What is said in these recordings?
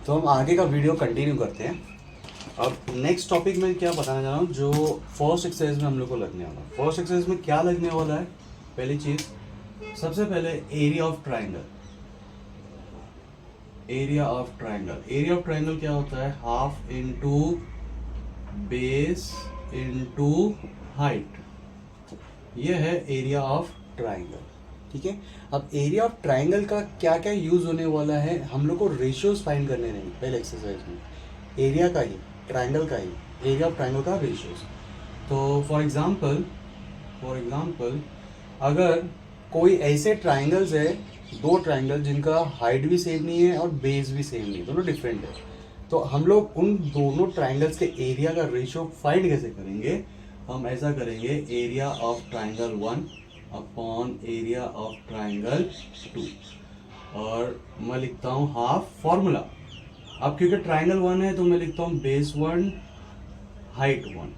तो हम आगे का वीडियो कंटिन्यू करते हैं। अब नेक्स्ट टॉपिक में क्या बताना चाह रहा हूँ, जो फर्स्ट एक्सरसाइज में हम लोग को लगने वाला है। फर्स्ट एक्सरसाइज में क्या लगने वाला है, पहली चीज सबसे पहले area of triangle. Area of triangle, area of triangle क्या होता है, half into base into height, ये है एरिया ऑफ ट्राइंगल। ठीक है, अब एरिया ऑफ ट्राइंगल का क्या क्या यूज होने वाला है, हम लोग को रेशियोज फाइंड करने नहीं पहले एक्सरसाइज में, एरिया का ही, ट्राइंगल का ही, एरिया ऑफ ट्राइंगल का रेशियोज। तो फॉर एग्जांपल अगर कोई ऐसे ट्राइंगल्स है, दो ट्राइंगल जिनका हाइट भी सेम नहीं है और बेस भी सेम नहीं है, दोनों डिफरेंट है, तो हम लोग उन दोनों ट्राइंगल्स के एरिया का रेशियो फाइंड कैसे करेंगे। हम ऐसा करेंगे, area of triangle 1 upon area of triangle 2, और मैं लिखता हूँ हाफ फॉर्मूला। अब क्योंकि ट्राइंगल 1 है तो मैं लिखता हूँ बेस 1 हाइट 1,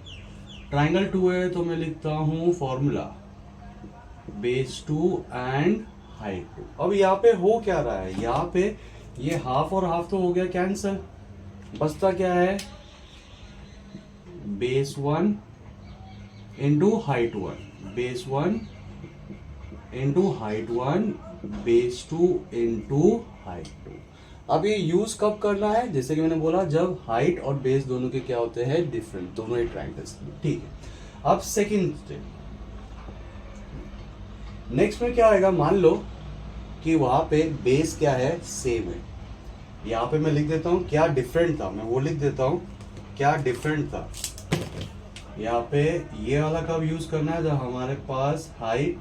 ट्राइंगल 2 है तो मैं लिखता हूँ फॉर्मूला बेस 2 एंड हाइट 2। अब यहाँ पे हो क्या रहा है, यहाँ पे ये हाफ और हाफ तो हो गया कैंसल, बचता क्या है, base 1 into height 1, base 1 into height 1, base 2 into height 2। अब ये यूज कब करना है, जैसे कि मैंने बोला, जब हाइट और बेस दोनों के क्या होते हैं, डिफरेंट, दोनों ही ट्राइंगल्स। ठीक है, अब सेकंड स्टेप, नेक्स्ट में क्या आएगा, मान लो कि वहां पे बेस क्या है, सेम है। यहाँ पे मैं लिख देता हूँ क्या डिफरेंट था, मैं वो लिख देता हूँ क्या डिफरेंट था। यहाँ पे ये वाला कब यूज करना है, जब हमारे पास height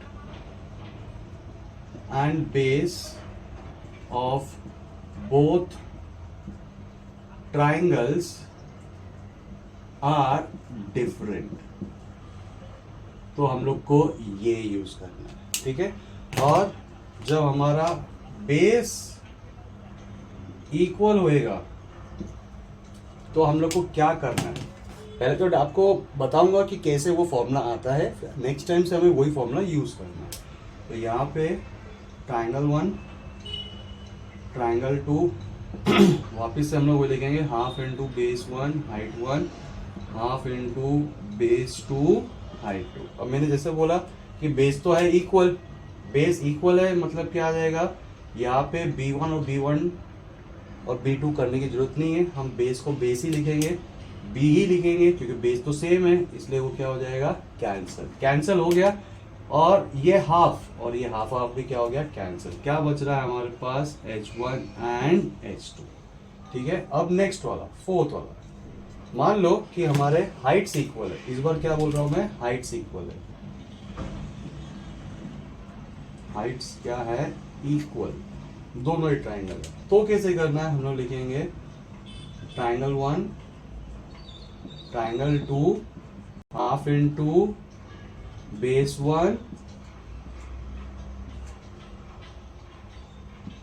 and base of both triangles are different, तो हम लोग को ये यूज करना है। ठीक है, और जब हमारा बेस इक्वल होएगा तो हम लोग को क्या करना है, पहले तो आपको बताऊंगा कि कैसे वो फॉर्मूला आता है, नेक्स्ट टाइम से हमें वही फॉर्मूला यूज करना है। तो यहाँ पे ट्राइंगल 1 ट्राइंगल 2 वापिस से हम लोग वो लिखेंगे half into base 1 height 1, half into base 2 height 2। अब मैंने जैसे बोला कि बेस तो है इक्वल, बेस इक्वल है मतलब क्या आ जाएगा, यहाँ पे B1 और B1 और B2 करने की जरूरत नहीं है, हम बेस को बेस ही लिखेंगे, B ही लिखेंगे क्योंकि बेस तो सेम है, इसलिए वो क्या हो जाएगा, कैंसल, कैंसल हो गया। और ये हाफ और ये हाफ हाफ भी क्या हो गया, कैंसल। क्या बच रहा है हमारे पास, H1 एंड H2। ठीक है, अब नेक्स्ट वाला, फोर्थ वाला, मान लो कि हमारे हाइट्स इक्वल है, इस बार क्या बोल रहा हूं मैं, हाइट्स इक्वल है, हाइट्स क्या है, इक्वल, दोनों ही ट्राइंगल है। तो कैसे करना है, हम लोग लिखेंगे triangle 1 triangle 2 half into base 1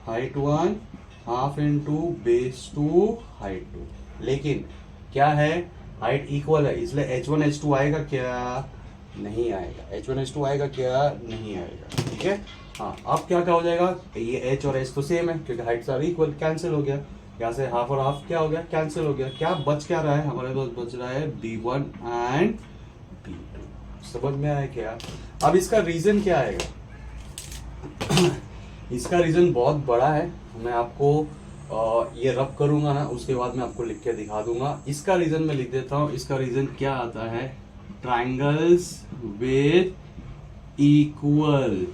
height 1, half into base 2 height 2। लेकिन क्या है, हाइट इक्वल है, इसलिए H1 H2 आएगा क्या, नहीं आएगा, H1 H2 आएगा क्या, नहीं आएगा। ठीक है, हाँ, अब क्या क्या हो जाएगा, ये H और H तो सेम है क्योंकि हाइट्स आर इक्वल, कैंसिल हो गया, यहाँ से हाफ और हाफ क्या हो गया, कैंसिल हो गया। क्या बच क्या रहा है, हमारे पास बच रहा है B1 एंड B2। समझ में आया क्या। अब इसका रीजन क्या आएगा इसका रीजन बहुत बड़ा है, मैं आपको ये रब करूंगा ना, उसके बाद मैं आपको लिख के दिखा दूंगा। इसका रीजन मैं लिख देता हूं, इसका रीजन क्या आता है, ट्राइंगल्स विद इक्वल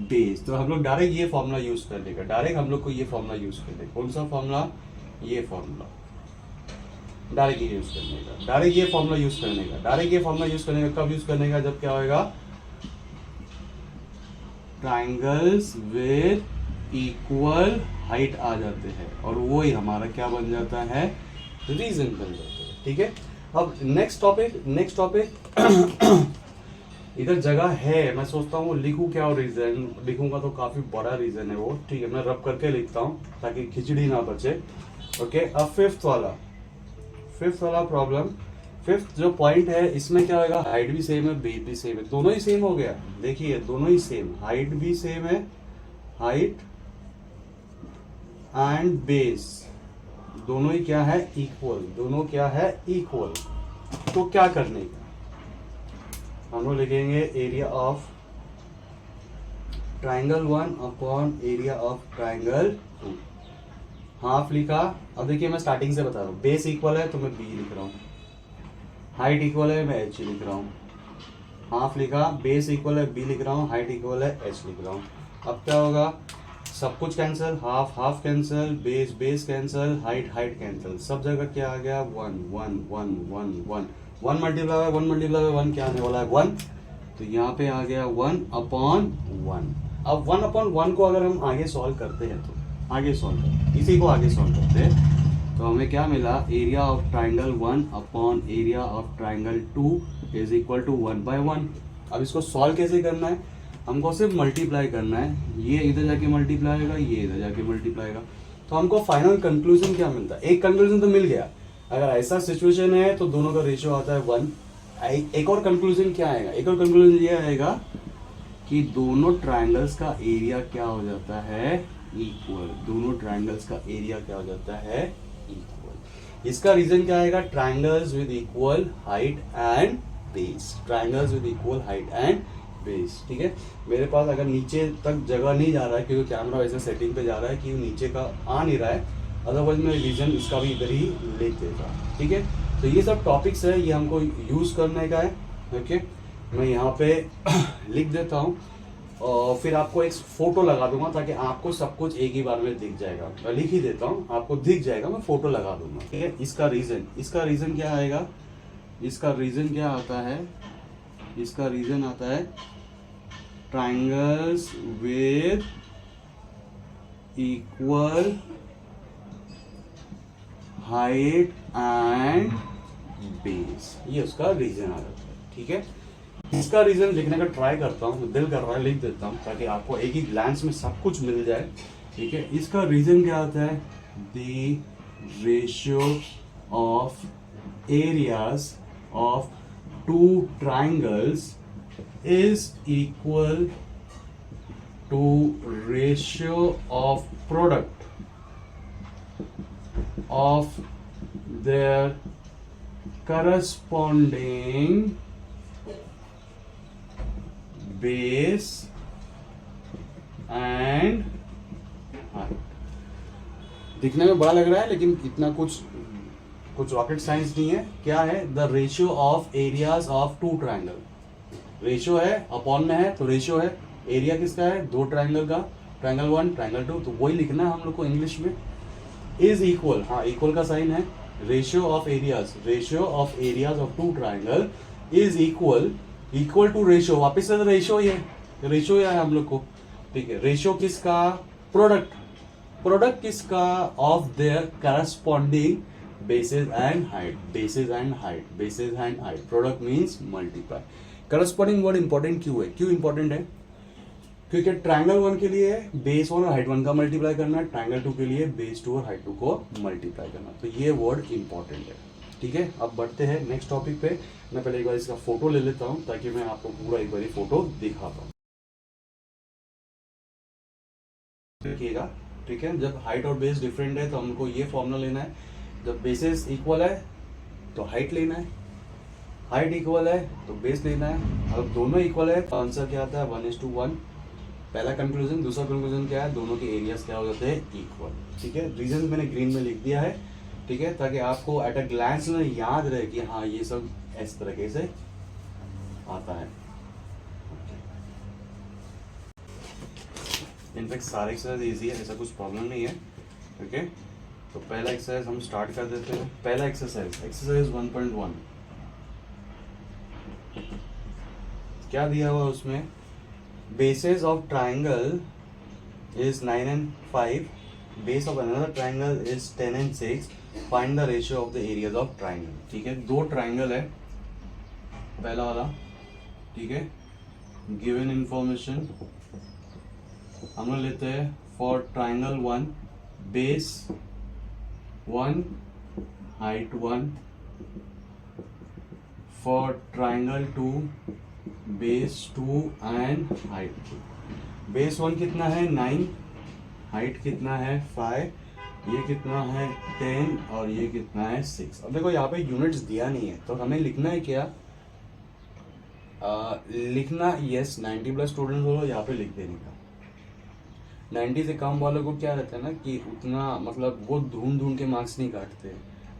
बेस। तो हम लोग डायरेक्ट ये फॉर्मूला यूज कर देगा, डायरेक्ट हम लोग को ये फॉर्मूला यूज कर देगा। कौन सा फॉर्मूला, ये फॉर्मूला, डायरेक्ट ये यूज करने का, डायरेक्ट ये फॉर्मूला यूज करने का, डायरेक्ट ये फॉर्मूला यूज करने का। कब यूज करने का, जब क्या होगा, ट्राइंगल्स विद इक्वल हाइट आ जाते हैं, और वो ही हमारा क्या बन जाता है, रीजन बन जाता है। ठीक है, अब नेक्स्ट टॉपिक इधर जगह है, मैं सोचता हूँ लिखूं क्या, और रीजन लिखूंगा तो काफी बड़ा रीजन है वो। ठीक है, मैं रब करके लिखता हूँ ताकि खिचड़ी ना बचे। ओके, अब फिफ्थ वाला प्रॉब्लम, फिफ्थ जो पॉइंट है, इसमें क्या होगा, हाइट भी सेम है, बेस भी सेम है, दोनों ही सेम हो गया। देखिए दोनों ही सेम, हाइट भी सेम है, हाइट एंड बेस दोनों ही क्या है, इक्वल, दोनों क्या है, इक्वल। तो क्या करने का, हम लोग लिखेंगे area of triangle 1 upon area of triangle 2। Half लिखा। अब देखिए मैं स्टार्टिंग से बता रहा हूँ, बेस इक्वल है तो मैं बी लिख रहा हूँ, हाइट इक्वल है मैं एच लिख रहा हूँ। हाफ लिखा, बेस इक्वल है बी लिख रहा हूँ, हाइट इक्वल है एच लिख रहा हूँ। अब क्या होगा, सब कुछ cancel, half half cancel, base base cancel, height height cancel, सब जगह क्या आ गया, 1 1 1 1 1 1 मल्टीप्लाई 1 मल्टीप्लाई 1 क्या आने वाला है, 1। तो यहाँ पे आ गया 1 अपॉन 1। अब 1 अपॉन 1 को अगर हम आगे सॉल्व करते हैं, तो आगे सॉल्व करते, इसी को आगे सॉल्व करते हैं, तो हमें क्या मिला, area of triangle 1 upon area of triangle 2 is equal to 1/1। अब इसको सॉल्व कैसे करना है, हमको सिर्फ मल्टीप्लाई करना है, ये इधर जाके मल्टीप्लाई होगा, ये इधर जाके मल्टीप्लाई होगा। तो हमको फाइनल कंक्लूजन क्या मिलता है, एक कंक्लूजन तो मिल गया। अगर ऐसा सिचुएशन है तो दोनों का रेशियो आता है 1। एक और कंक्लूजन क्या आएगा, एक और कंक्लूजन ये आएगा कि दोनों ट्राइंगल्स का एरिया क्या हो जाता है, इक्वल। दोनों ट्राइंगल्स का एरिया क्या हो जाता है, इक्वल। इसका रीजन क्या आएगा, triangles with equal height and base, triangles with equal height and base. ठीक है, मेरे पास अगर नीचे तक जगह नहीं जा रहा है क्योंकि कैमरा वैसे सेटिंग पे जा रहा है कि नीचे का आ नहीं रहा है, अदरवाइज मैं रीजन इसका भी इधर ही लिख देता। ठीक है, तो ये सब टॉपिक्स है, ये हमको यूज करने का है। ओके, मैं यहाँ पे लिख देता हूँ और फिर आपको एक फोटो लगा दूंगा ताकि आपको सब कुछ एक ही बार में दिख जाएगा। मैं लिख ही देता हूँ, आपको दिख जाएगा, मैं फोटो लगा दूंगा। ठीक है, इसका रीजन क्या आएगा, इसका रीजन क्या आता है, इसका रीजन आता है triangles with equal height and base, ये उसका रीजन आ जाता है। ठीक है, इसका रीजन लिखने का ट्राई करता हूँ, दिल कर रहा है लिख देता हूँ ताकि आपको एक ही ग्लैंस में सब कुछ मिल जाए। ठीक है, इसका रीजन क्या आता है, the ratio of areas of two triangles is equal to ratio of product of their corresponding base and height। दिखने में बड़ा लग रहा है लेकिन इतना कुछ रॉकेट साइंस नहीं है। क्या है, the ratio of areas of two triangle. Ratio है, अपॉन में है तो रेशियो है, एरिया किसका है, दो ट्राइंगल का, ट्राइंगल 1 ट्राइंगल 2, तो वही लिखना है हम लोग को इंग्लिश में। इज इक्वल, हाँ इक्वल का साइन है, ratio of areas of two triangle is equal to ratio, वापिस से रेशियो ही है हम लोग को। ठीक है, रेशियो किसका, प्रोडक्ट किसका, of their corresponding basis and height. Product means multiply. Corresponding word important क्यों है, क्यों इंपॉर्टेंट है, क्योंकि ट्राइंगल 1 के लिए बेस 1 और हाइट 1 का मल्टीप्लाई करना है, ट्राइंगल 2 के लिए बेस 2 और हाइट 2 को मल्टीप्लाई करना, तो ये वर्ड इंपॉर्टेंट है। ठीक है, अब बढ़ते हैं नेक्स्ट टॉपिक पे। मैं पहले एक बार इसका फोटो ले लेता हूँ ताकि मैं आपको पूरा एक बार फोटो दिखा पाऊँ। देखिएगा, ठीक है, जब हाइट और बेस डिफरेंट है तो हमको ये फॉर्मूला लेना है, जब बेसिस इक्वल है तो हाइट लेना है, हाइट इक्वल है तो बेस लेना है। अब दोनों इक्वल है तो आंसर क्या आता है, 1:1। पहला कंक्लूजन। दूसरा कंक्लूजन क्या है, दोनों के एरियाज क्या हो जाते हैं, इक्वल। ठीक है, रीजन मैंने ग्रीन में लिख दिया है। ठीक है, ताकि आपको एट अ ग्लैंस में याद रहे कि हाँ ये सब इस तरीके से आता है। इनफैक्ट सारे एक्सरसाइज इजी है, ऐसा कुछ प्रॉब्लम नहीं है। ठीक है, तो पहला एक्सरसाइज हम स्टार्ट कर देते हैं। पहला एक्सरसाइज 1.1 क्या दिया हुआ उसमें, bases of triangle is 9 and 5, base of another triangle is 10 and 6, find the ratio of the areas of triangle। ठीक है, दो ट्राइंगल है, पहला वाला। ठीक है, गिवन इंफॉर्मेशन हम लोग लेते हैं for triangle 1 base 1 height 1, for triangle 2 base 2 and height 2। Base 1 कितना है 9, हाइट कितना है 5, ये कितना है 10 और ये कितना है 6। अब देखो यहाँ पे यूनिट्स दिया नहीं है तो हमें लिखना है क्या, लिखना यस 90 प्लस स्टूडेंट हो यहाँ पे लिख देने का। 90 से कम वालों को क्या रहता है ना कि उतना मतलब वो ढूंढ ढूंढ के मार्क्स नहीं काटते।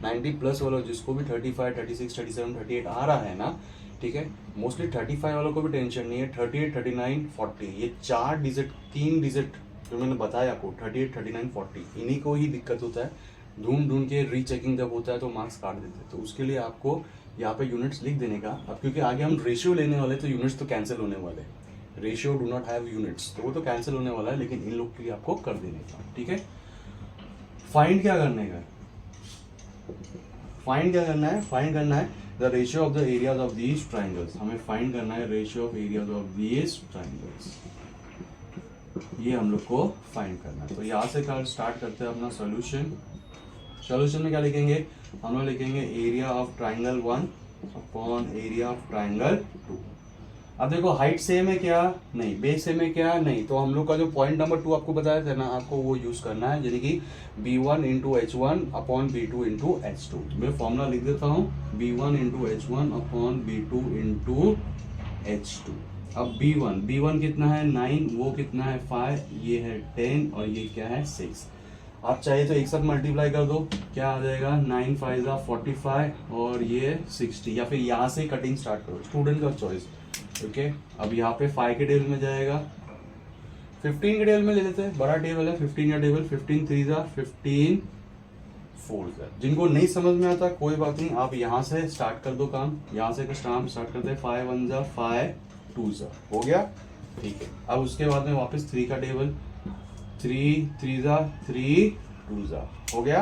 90 प्लस वालों जिसको भी 35, 36, 37, 38 आ रहा है ना, ठीक है, मोस्टली 35 वालों को भी टेंशन नहीं है। 38, 39, 40 ये 4 डिजिट 3 डिजिट जो मैंने बताया आपको 38, 39, 40 इन्हीं को ही दिक्कत होता है। ढूंढ ढूंढ के रीचेकिंग जब होता है तो मार्क्स काट देते हैं। तो उसके लिए आपको यहाँ पे यूनिट्स लिख देने का। अब क्योंकि आगे हम रेशियो लेने वाले तो यूनिट्स तो कैंसिल होने वाले, ratio do not have units तो वो तो कैंसिल होने वाला है, लेकिन इन लोग के लिए आपको कर देने का। ठीक है, फाइंड क्या करने का, फाइंड क्या करना है, फाइंड करना है the ratio of the areas of these triangles. हमें फाइंड करना है ratio of areas of these triangles, ये हम लोग को फाइंड करना है। तो यहाँ से कल स्टार्ट करते हैं अपना सॉल्यूशन। सॉल्यूशन में क्या लिखेंगे, हम लोग लिखेंगे area of triangle 1 upon area of triangle 2। अब देखो हाइट सेम है क्या, नहीं, बेस सेम है क्या, नहीं, तो हम लोग का जो पॉइंट नंबर 2 आपको बताया था ना, आपको वो यूज करना है, यानी कि b1 into h1 upon b2 into h2। मैं फॉर्मूला लिख देता हूँ, b1 into h1 upon b2 into h2। अब b1 कितना है 9, वो कितना है 5, ये है 10 और ये क्या है 6। आप चाहे तो एक साथ मल्टीप्लाई कर दो, क्या आ जाएगा 9 5 45 और ये 60, या फिर यहाँ से कटिंग स्टार्ट करो, स्टूडेंट का चॉइस। ओके, अब यहाँ पे 5 के टेबल में जाएगा, 15 के टेबल में ले लेते हैं, बड़ा टेबल है 15 का टेबल, 15 3 15 4। जिनको नहीं समझ में आता कोई बात नहीं, आप यहाँ से स्टार्ट कर दो काम, यहाँ से स्टार्ट करते हैं 5 1 5 2 हो गया, ठीक है। अब उसके बाद में वापस 3 का टेबल, 3 3 3 2 हो गया।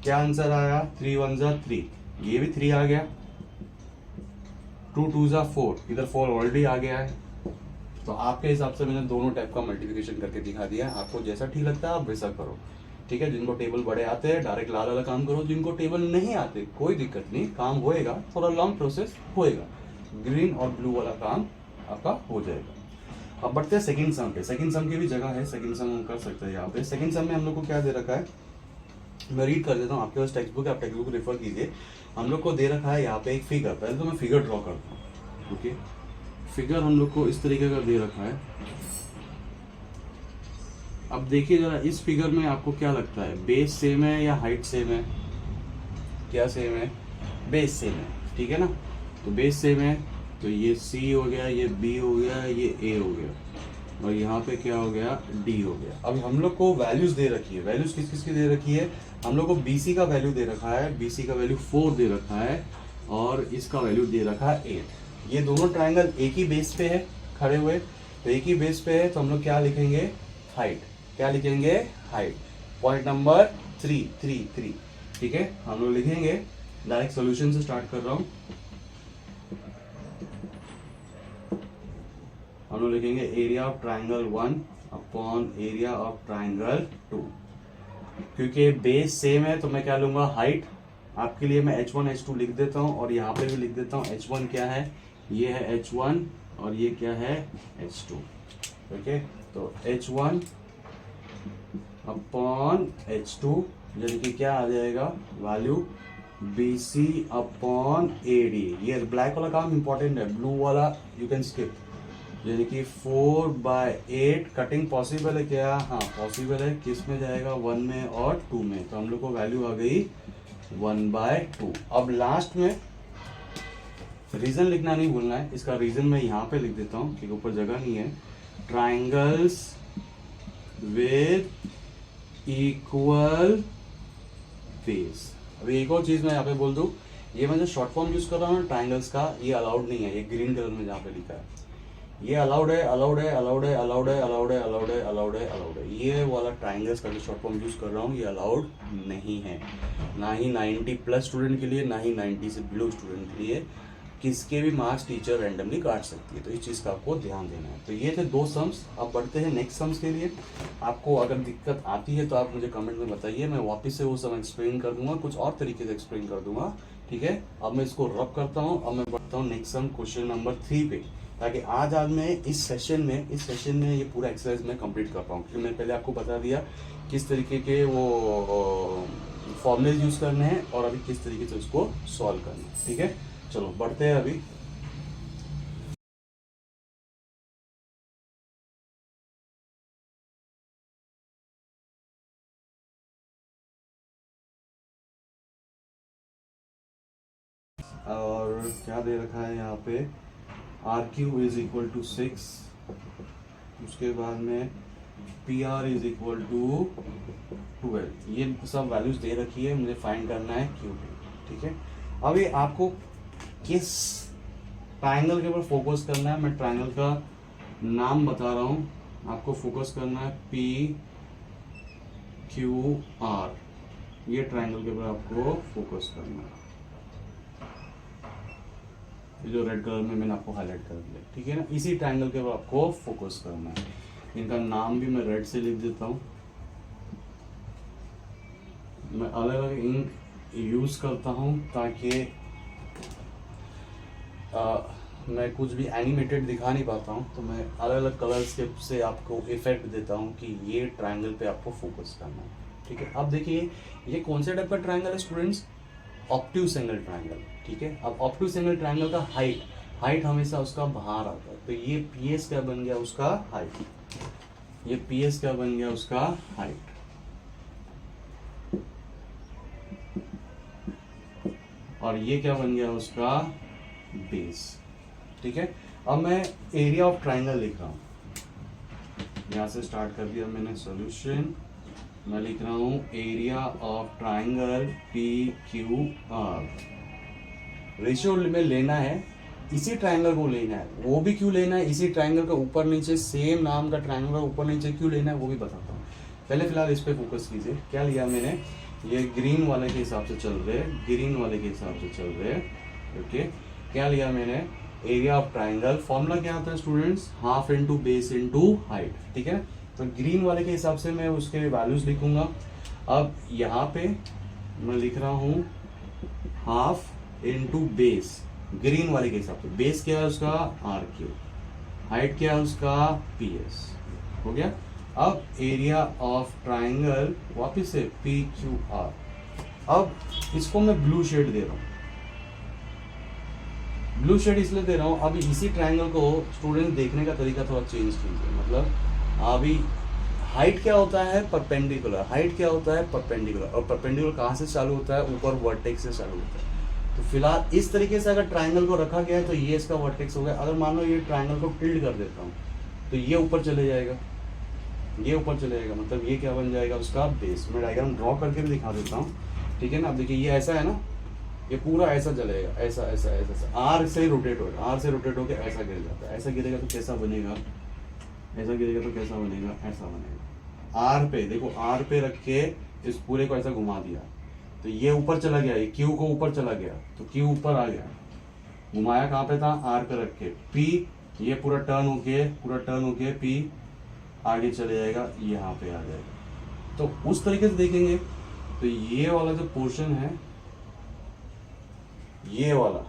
क्या आंसर आया, 3 1 3, ये भी 3 आ गया, 2 2 4, इधर 4 ऑलरेडी आ गया है। तो आपके हिसाब से मैंने दोनों टाइप का मल्टीप्लिकेशन करके दिखा दिया है, आपको जैसा ठीक लगता है आप वैसा करो। ठीक है, जिनको टेबल बड़े आते हैं डायरेक्ट लाल वाला काम करो, जिनको टेबल नहीं आते कोई दिक्कत नहीं, काम होएगा, थोड़ा लॉन्ग प्रोसेस होएगा, ग्रीन और ब्लू वाला काम आपका हो जाएगा। अब बढ़ते हैं सेकंड सम पे। सेकंड सम की भी जगह है, सेकंड सम हम कर सकते हैं यहाँ पे। सेकंड सम में हम लोग को क्या दे रखा है, मैं रीड कर देता हूँ, आपके पास टेक्स्ट बुक है, आप टेक्स्ट बुक रेफर कीजिए। हम लोग को दे रखा है यहाँ पे एक फिगर, पहले तो मैं फिगर ड्रॉ करता हूँ। ओके, फिगर हम लोग को इस तरीके का दे रखा है। अब देखिए जरा इस फिगर में आपको क्या लगता है, बेस सेम है या हाइट सेम है, क्या सेम है, बेस सेम है, ठीक है ना। तो बेस सेम है तो ये C हो गया, ये B हो गया, ये A हो गया और यहाँ पे क्या हो गया, D हो गया। अब हम लोग को वैल्यूज दे रखी है, वैल्यूज किस किस की दे रखी है, हम लोग को BC का वैल्यू दे रखा है, BC का वैल्यू 4 दे रखा है और इसका वैल्यू दे रखा है 8। ये दोनों ट्राइंगल एक ही बेस पे है खड़े हुए, तो एक ही बेस पे है, तो हम लोग क्या लिखेंगे, हाइट। क्या लिखेंगे, हाइट। पॉइंट नंबर 3, ठीक है, हम लोग लिखेंगे, डायरेक्ट सोल्यूशन से स्टार्ट कर रहा हूँ। हम लोग लिखेंगे area of triangle 1 upon area of triangle 2। क्योंकि बेस सेम है तो मैं क्या लूंगा, हाइट। आपके लिए मैं h1 h2 लिख देता हूँ और यहाँ पे भी लिख देता हूँ। h1 क्या है, ये है h1 और ये क्या है h2। ओके, तो h1 अपॉन h2 यानी कि क्या आ जाएगा, वैल्यू BC अपॉन AD। ये ब्लैक वाला काम इंपॉर्टेंट है, ब्लू वाला यू कैन स्किप। यानी कि 4/8 कटिंग पॉसिबल है क्या, हाँ पॉसिबल है। किस में जाएगा, 1 में और 2 में, तो हम लोग को वैल्यू आ गई 1/2। अब लास्ट में रीजन लिखना नहीं भूलना है, इसका रीजन मैं यहाँ पे लिख देता हूँ क्योंकि ऊपर जगह नहीं है। Triangles with equal base. अब एक और चीज मैं यहाँ पे बोल दूं, ये मैं जो शॉर्ट फॉर्म यूज कर रहा हूँ ट्राइंगल्स का, ये अलाउड नहीं है। ये ग्रीन कलर में जहाँ पे लिखा है ये अलाउड है, अलाउड है, अलाउड है, अलाउड है, अलाउड है, अलाउड है, अलाउड है, अलाउड है। ये वाला ट्राइंगल्स का जो शॉर्ट फॉर्म यूज कर रहा हूँ ये अलाउड नहीं है, ना ही 90 प्लस स्टूडेंट के लिए, ना ही 90 से बिलो स्टूडेंट के लिए। किसके भी मार्क्स टीचर रैंडमली काट सकती है, तो इस चीज़ का आपको ध्यान देना है। तो ये थे 2 सम्स। अब बढ़ते हैं नेक्स्ट सम्स के लिए। आपको अगर दिक्कत आती है तो आप मुझे कमेंट में बताइए, मैं वापस से वो सम एक्सप्लेन कर दूंगा, कुछ और तरीके से एक्सप्लेन कर दूंगा, ठीक है। अब मैं इसको रब करता हूँ, अब मैं बढ़ता हूँ नेक्स्ट सम क्वेश्चन नंबर 3 पे, ताकि आज मैं इस सेशन में ये पूरा एक्सरसाइज मैं कंप्लीट कर पाऊँ। क्योंकि मैंने पहले आपको बता दिया किस तरीके के वो फॉर्मूलेज यूज करने हैं और अभी किस तरीके से उसको सॉल्व करना है, ठीक है। चलो बढ़ते हैं अभी। और क्या दे रखा है यहाँ पे, R Q is equal to 6, उसके बाद में P R is equal to 12। ये सब वैल्यूज दे रखी है, मुझे फाइंड करना है क्यू टी, ठीक है। अभी आपको किस ट्राइंगल के ऊपर फोकस करना है, मैं ट्राइंगल का नाम बता रहा हूँ, आपको फोकस करना है पी क्यू आर, ये ट्राइंगल के ऊपर आपको फोकस करना है। ये जो रेड कलर में मैंने आपको हाईलाइट कर दिया, ठीक है ना, इसी ट्राइंगल के ऊपर आपको फोकस करना है। इनका नाम भी मैं रेड से लिख देता हूँ। मैं अलग अलग इंक यूज करता हूँ ताकि मैं कुछ भी एनिमेटेड दिखा नहीं पाता हूँ, तो मैं अलग अलग कलर्स के से आपको इफेक्ट देता हूँ कि ये ट्राइंगल पे आपको फोकस करना है, ठीक है। अब देखिए ये कौन से टाइप का ट्राइंगल है स्टूडेंट्स, ऑब्ट्यूज सिंगल ट्राइंगल, ठीक है। अब ऑब्ट्यूज सिंगल ट्राइंगल का हाइट हमेशा उसका बाहर आता है, तो ये पीएस क्या बन गया उसका हाइट, ये पीएस क्या बन गया उसका हाइट, और ये क्या बन गया उसका बेस, ठीक है। अब मैं एरिया ऑफ ट्राइंगल लिख रहा हूं, यहां से स्टार्ट कर दिया मैंने सॉल्यूशन। मैं लिख रहा हूं area of triangle P Q R, ratio में लेना है, इसी ट्राइंगल को लेना है, वो भी क्यों लेना है, इसी ट्राइंगल का ऊपर नीचे सेम नाम का ट्राइंगल का ऊपर नीचे क्यों लेना है वो भी बताता हूँ। पहले फिलहाल इस पे फोकस कीजिए। क्या लिया मैंने, ये ग्रीन वाले के हिसाब से चल रहे, ग्रीन वाले के हिसाब से चल रहे, ओके। क्या लिया मैंने, एरिया ऑफ ट्राइंगल, फॉर्मूला क्या होता है students, half into base into height, ठीक है। तो ग्रीन वाले के हिसाब से मैं उसके वैल्यूज लिखूंगा। अब यहाँ पे मैं लिख रहा हूँ हाफ इंटू बेस, ग्रीन वाले के हिसाब से, बेस क्या है उसका आर क्यू, हाइट क्या है उसका पी एस, हो गया। अब एरिया ऑफ ट्राइंगल वापिस से पी क्यू आर। अब इसको मैं ब्लू शेड दे रहा हूँ, ब्लू शेड इसलिए दे रहा हूँ, अभी इसी ट्राइंगल को स्टूडेंट देखने का तरीका थोड़ा चेंज कीजिए। मतलब अभी हाइट क्या होता है, परपेंडिकुलर, हाइट क्या होता है परपेंडिकुलर, और परपेंडिकुलर कहाँ से चालू होता है, ऊपर वर्टेक्स से चालू होता है। तो फिलहाल इस तरीके से अगर ट्राइंगल को रखा गया है तो ये इसका वर्टेक्स हो गया। अगर मान लो ये ट्राइंगल को टिल्ड कर देता हूँ तो ये ऊपर चले जाएगा, ये ऊपर चले जाएगा, मतलब ये क्या बन जाएगा उसका बेस। मैं डायग्राम ड्रॉ करके भी दिखा देता हूँ, ठीक है ना। अब देखिए ये ऐसा है ना, ये पूरा ऐसा चलेगा, ऐसा ऐसा ऐसा ऐसा, आर से रोटेट होगा, आर से रोटेट होकर ऐसा गिर जाता है, ऐसा गिरेगा तो कैसा बनेगा, ऐसा गिरेगा तो कैसा बनेगा, ऐसा बनेगा। आर पे देखो, आर पे रख के इस पूरे को ऐसा घुमा दिया तो ये ऊपर चला गया, ये क्यू को ऊपर चला गया तो क्यू ऊपर आ गया, घुमाया कहाँ पे था, आर पे रख के, पी ये पूरा टर्न होके पी आगे चले जाएगा, यहाँ पे आ जाएगा। तो उस तरीके से देखेंगे तो ये वाला जो पोर्शन है, ये वाला,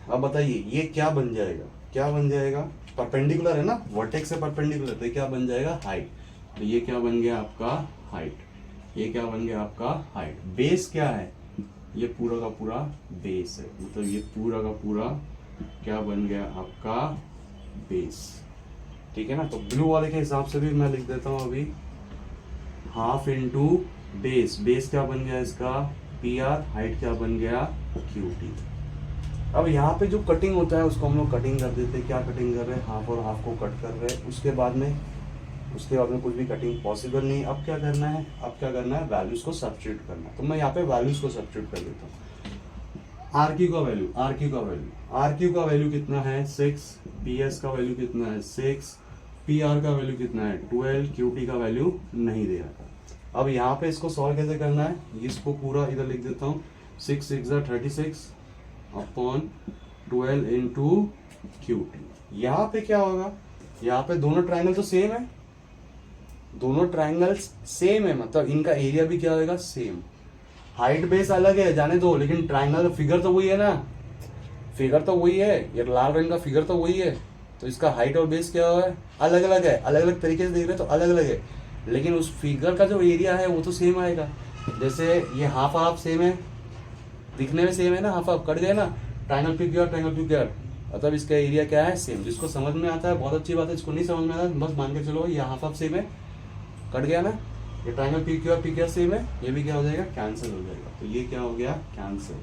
अब बताइए ये क्या बन जाएगा, क्या बन जाएगा, परपेंडिकुलर है ना, वर्टेक्स से परपेंडिकुलर, तो ये क्या बन जाएगा हाइट। तो ये क्या बन गया आपका हाइट, ये क्या बन गया आपका हाइट। बेस क्या है, ये पूरा का पूरा बेस है, मतलब ये पूरा का पूरा क्या बन गया आपका बेस, ठीक है ना। तो ब्लू वाले के हिसाब से भी मैं लिख देता हूं अभी, हाफ इंटू बेस, बेस क्या बन गया इसका पी आर, हाइट क्या बन गया क्यू टी। अब यहाँ पे जो कटिंग होता है उसको हम लोग कटिंग कर देते हैं। क्या कटिंग कर रहे हैं, हाफ और हाफ को कट कर रहे हैं, उसके बाद में कुछ भी कटिंग पॉसिबल नहीं। अब क्या करना है, वैल्यूज को सब्स्टिट्यूट करना है। तो मैं यहाँ पे वैल्यूज को सब्स्टिट्यूट कर देता हूँ। आर क्यू का वैल्यू कितना है 6, पी एस का वैल्यू कितना है 6, पी आर का वैल्यू कितना है 12, क्यू टी का वैल्यू नहीं दे रहा था। अब यहाँ पे इसको सॉल्व कैसे करना है, इसको पूरा इधर लिख देता हूँ, 6 6 36 अपॉन 12 इंटू क्यू टी। यहाँ पे क्या होगा, यहाँ पे दोनों ट्राइंगल तो सेम है, दोनों ट्राइंगल्स सेम है, मतलब इनका एरिया भी क्या होगा सेम। हाइट बेस अलग है जाने दो, लेकिन ट्राइंगल फिगर तो वही है ना, फिगर तो वही है, ये लाल रंग का फिगर तो वही है। तो इसका हाइट और बेस क्या है, अलग अलग है, अलग अलग तरीके से देख रहे हैं तो अलग अलग है, लेकिन उस फिगर का जो एरिया है वो तो सेम आएगा। जैसे ये हाफ हाफ सेम है, दिखने में सेम है ना, हाफ हाफ कट गए ना, triangle P Q R, triangle P Q R, मतलब इसका एरिया क्या है, सेम। जिसको समझ में आता है बहुत अच्छी बात है, जिसको नहीं समझ में आता बस मान के चलो ये हाफ हाफ सेम है, कट गया ना, ये triangle P Q R same है, ये भी क्या हो जाएगा, कैंसिल हो जाएगा। तो ये क्या हो गया, कैंसिल।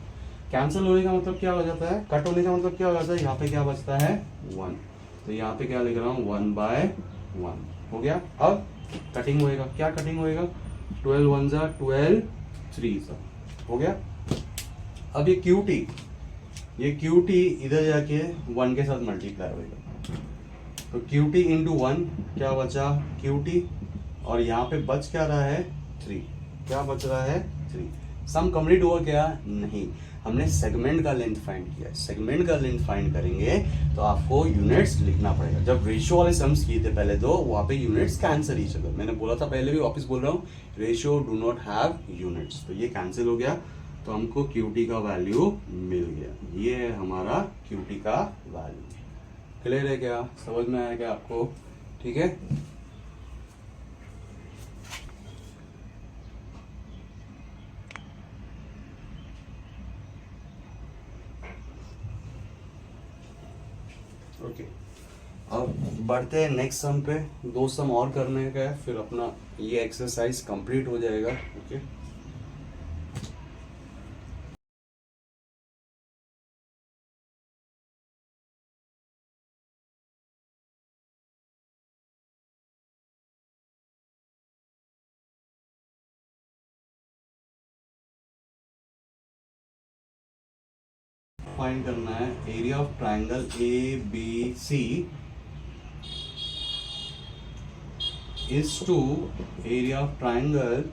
कैंसिल होने का मतलब क्या हो जाता है, कट होने का मतलब क्या हो जाता है, यहाँ पे क्या बचता है, 1। तो यहाँ पे क्या लिख रहा हूँ, 1/1 हो गया। अब कटिंग होएगा, क्या कटिंग होएगा, 12 1 जा 12 3 जा, हो गया। अब ये क्यू टी इधर जाके 1 के साथ मल्टीप्लाई होएगा, तो क्यू टी इंटू 1 क्या बचा, क्यू टी, और यहाँ पे बच क्या रहा है, 3। क्या बच रहा है, 3। सम कंप्लीट हुआ क्या, नहीं, हमने सेगमेंट का लेंथ फाइंड किया है। सेगमेंट का लेंथ फाइंड करेंगे तो आपको यूनिट्स लिखना पड़ेगा। जब रेशियो वाले सम्स किए थे पहले, तो वहाँ पे यूनिट्स कैंसिल ईच अदर, मैंने बोला था पहले भी, वापस बोल रहा हूँ, ratio do not have units, तो ये कैंसिल हो गया, तो हमको क्यूटी का वैल्यू मिल गया। ये है हमारा क्यूटी का वैल्यू। क्लियर है क्या, समझ में आया क्या आपको, ठीक है। ओके, अब बढ़ते हैं नेक्स्ट सम पे। 2 सम और करने का है, फिर अपना ये एक्सरसाइज कंप्लीट हो जाएगा। ओके, फाइंड करना है area of triangle A B C is to area of triangle,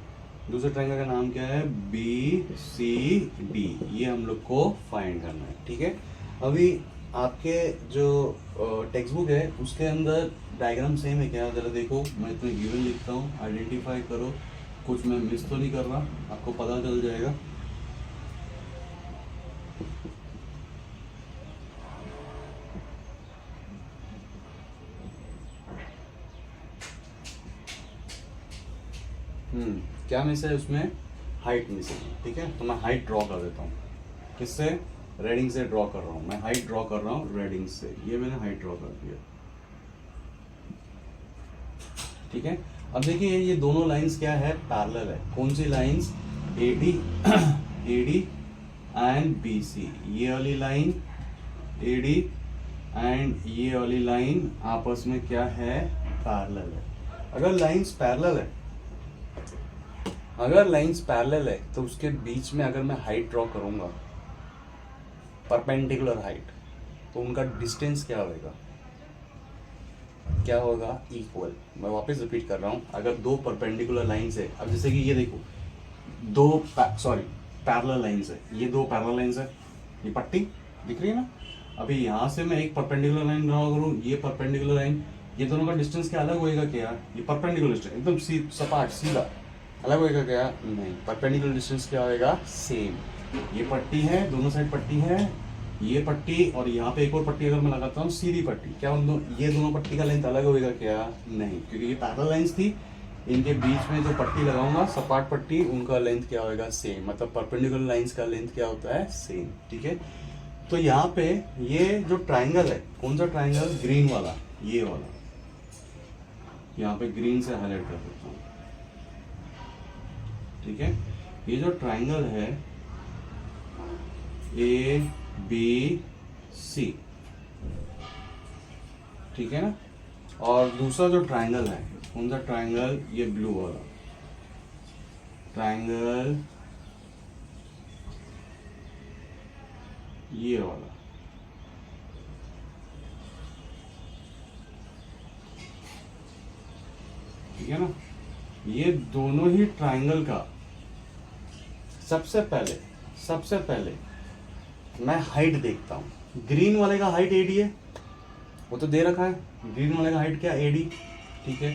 दूसरे ट्राइंगल का नाम क्या है, बी सी डी। ये हम लोग को फाइंड करना है, ठीक है। अभी आपके जो टेक्स्ट बुक है उसके अंदर डायग्राम सेम है क्या, जरा देखो, मैं इसमें गिवन लिखता हूँ, आइडेंटिफाई करो, कुछ मैं मिस तो नहीं कर रहा, आपको पता चल जाएगा। क्या मिस है उसमें, हाइट मिस है, ठीक है। तो मैं हाइट ड्रॉ कर देता हूँ, किससे, रेडिंग से ड्रॉ कर रहा हूँ, मैं हाइट ड्रॉ कर रहा हूँ रेडिंग से, ये मैंने हाइट ड्रॉ कर दिया, ठीक है। अब देखिए ये दोनों लाइंस क्या है, पैरेलल है। कौन सी lines, AD AD and BC, ये वाली लाइन एडी एंड ये वाली लाइन आपस में क्या है, पैरेलल है। अगर लाइंस पैरेलल है तो उसके बीच में अगर मैं हाइट ड्रॉ करूंगा, परपेंडिकुलर हाइट, तो उनका डिस्टेंस क्या होगा, क्या होगा, इक्वल। मैं वापस रिपीट कर रहा हूँ, अगर 2 परपेंडिकुलर लाइंस है, अब जैसे कि ये देखो, 2 पैरेलल लाइंस है, ये 2 पैरेलल लाइंस है, ये पट्टी दिख रही है ना। अभी यहाँ से मैं एक परपेंडिकुलर लाइन ड्रॉ करूँ, ये परपेंडिकुलर लाइन, ये दोनों का डिस्टेंस क्या अलग होएगा क्या, ये परपेंडिकुलर डिस्टेंस एकदम सपाट सीधा अलग होएगा क्या, नहीं, परपेंडिकुलर डिस्टेंस क्या होएगा, सेम। ये पट्टी है, दोनों साइड पट्टी है, ये पट्टी, और यहाँ पे एक और पट्टी अगर मैं लगाता हूँ, सीधी पट्टी, क्या ये दोनों पट्टी का लेंथ अलग होएगा क्या, नहीं, क्योंकि ये पैरेलल लाइंस थी, इनके बीच में जो पट्टी लगाऊंगा सपाट पट्टी, उनका लेंथ क्या होगा, सेम, मतलब परपेंडिकुलर लाइंस का लेंथ क्या होता है, सेम, ठीक है। तो यहाँ पे ये जो ट्राइंगल है, कौन सा ट्राइंगल, ग्रीन वाला, ये वाला, यहाँ पे ग्रीन से हाईलाइट कर देता हूँ, ठीक है। ये जो ट्राइंगल है ए बी सी, ठीक है ना, और दूसरा जो ट्राइंगल है, कौन सा ट्राइंगल, ये ब्लू वाला ट्राइंगल, ये वाला, ठीक है ना। ये दोनों ही ट्राइंगल का सबसे पहले मैं हाइट देखता हूँ। ग्रीन वाले का हाइट एडी है, वो तो दे रखा है, ग्रीन वाले का हाइट क्या, एडी, ठीक है।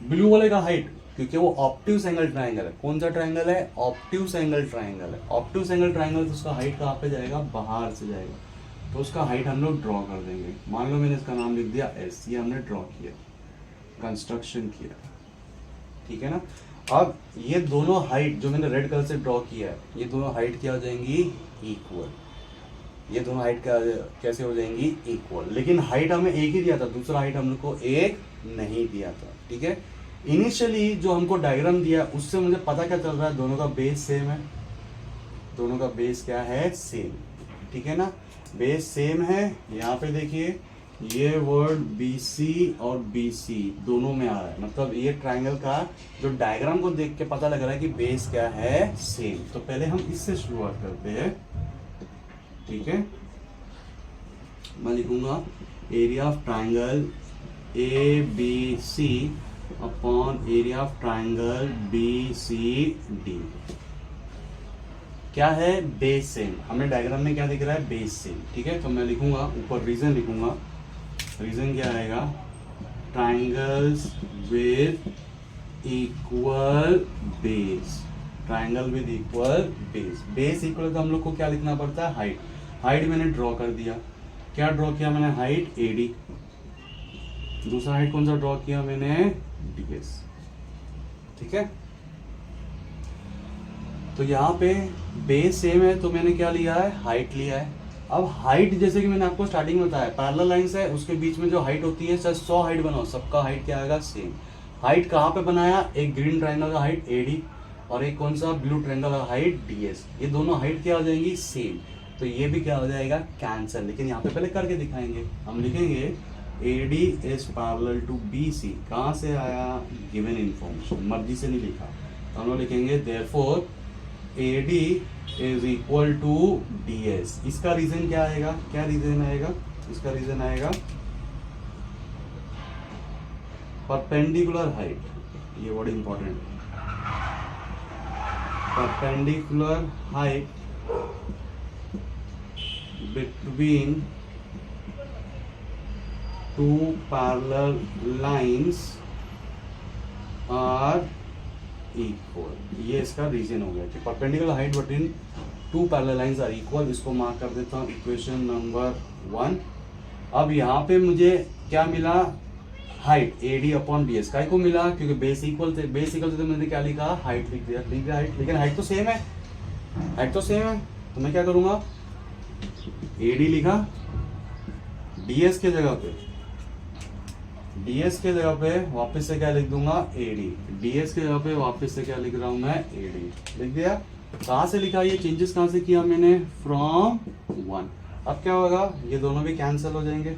ब्लू वाले का हाइट, क्योंकि वो ऑब्ट्यूज एंगल ट्राइंगल है, कौन सा ट्राइंगल है, ऑब्ट्यूज एंगल ट्राइंगल है। ऑब्ट्यूज एंगल ट्राइंगल, तो उसका हाइट कहाँ पे जाएगा, बाहर से जाएगा, तो उसका हाइट हम लोग ड्रॉ कर देंगे। मान लो मैंने इसका नाम लिख दिया एस, ये हमने ड्रॉ किया, कंस्ट्रक्शन किया, ठीक है ना। अब ये दोनों हाइट जो मैंने रेड कलर से ड्रॉ किया है, ये दोनों हाइट क्या हो जाएंगी, इक्वल। ये दोनों हाइट का कैसे हो जाएंगी, इक्वल। लेकिन हाइट हमें एक ही दिया था, दूसरा हाइट हम लोग को एक नहीं दिया था, ठीक है। इनिशियली जो हमको डायग्राम दिया उससे मुझे पता क्या चल रहा है, दोनों का बेस सेम है, दोनों का बेस क्या है, सेम, ठीक है ना, बेस सेम है। यहाँ पे देखिए ये वर्ड BC और BC दोनों में आ रहा है, मतलब ये ट्राइंगल का जो डायग्राम को देख के पता लग रहा है कि बेस क्या है, सेम। तो पहले हम इससे शुरुआत करते हैं, ठीक है। मैं लिखूंगा area of triangle ABC upon area of triangle BCD क्या है, बेस सेम। हमें डायग्राम में क्या दिख रहा है, बेस सेम, ठीक है। तो मैं लिखूंगा ऊपर रीजन लिखूंगा, रीजन क्या आएगा, triangles with equal base, triangle with equal base. Base equal तो हम लोग को क्या लिखना पड़ता है, हाइट। हाइट मैंने ड्रॉ कर दिया, क्या ड्रॉ किया मैंने, हाइट AD। दूसरा हाइट कौन सा ड्रॉ किया मैंने, DS, ठीक है। तो यहाँ पे बेस सेम है तो मैंने क्या लिया है, हाइट लिया है। अब हाइट जैसे कि मैंने आपको स्टार्टिंग में बताया, पैरेलल लाइंस है, उसके बीच में जो हाइट होती है, चाहे 100 हाइट बनाओ, सबका हाइट क्या आएगा, सेम। हाइट कहाँ पे बनाया, एक ग्रीन ट्रायंगल का हाइट AD और एक कौन सा, ब्लू ट्रायंगल का हाइट DS। ये दोनों हाइट क्या हो जाएंगी, सेम। तो ये भी क्या हो जाएगा, कैंसल। लेकिन यहाँ पे पहले करके दिखाएंगे, हम लिखेंगे AD is parallel to BC। कहाँ से आया, गिवन इन्फॉर्मेशन, मर्जी से नहीं लिखा। तो हम लोग लिखेंगे therefore AD is equal to DS। इसका रीजन क्या आएगा, क्या रीजन आएगा, इसका रीजन आएगा परपेंडिकुलर हाइट, ये word important, perpendicular height between two parallel lines are equal. ये इसका रीजन हो गया कि perpendicular height between two parallel lines are equal. इसको मार्क कर देता हूँ इक्वेशन नंबर 1। अब यहाँ पे मुझे क्या मिला, हाइट AD अपॉन DS। काय को मिला, क्योंकि बेस इक्वल थे, बेस इक्वल थे तो मैंने क्या लिखा, हाइट लिख दिया, लिख दिया हाइट। लेकिन हाइट तो सेम है, हाइट तो सेम है, तो मैं क्या करूंगा, AD लिखा, DS के जगह पे, DS के जगह पे वापस से क्या लिख दूंगा, AD। DS के जगह पे वापस से क्या लिख रहा हूं मैं, AD लिख दिया। कहां से लिखा, ये चेंजेस कहां से किया मैंने, फ्रॉम 1। अब क्या होगा, ये दोनों भी कैंसिल हो जाएंगे,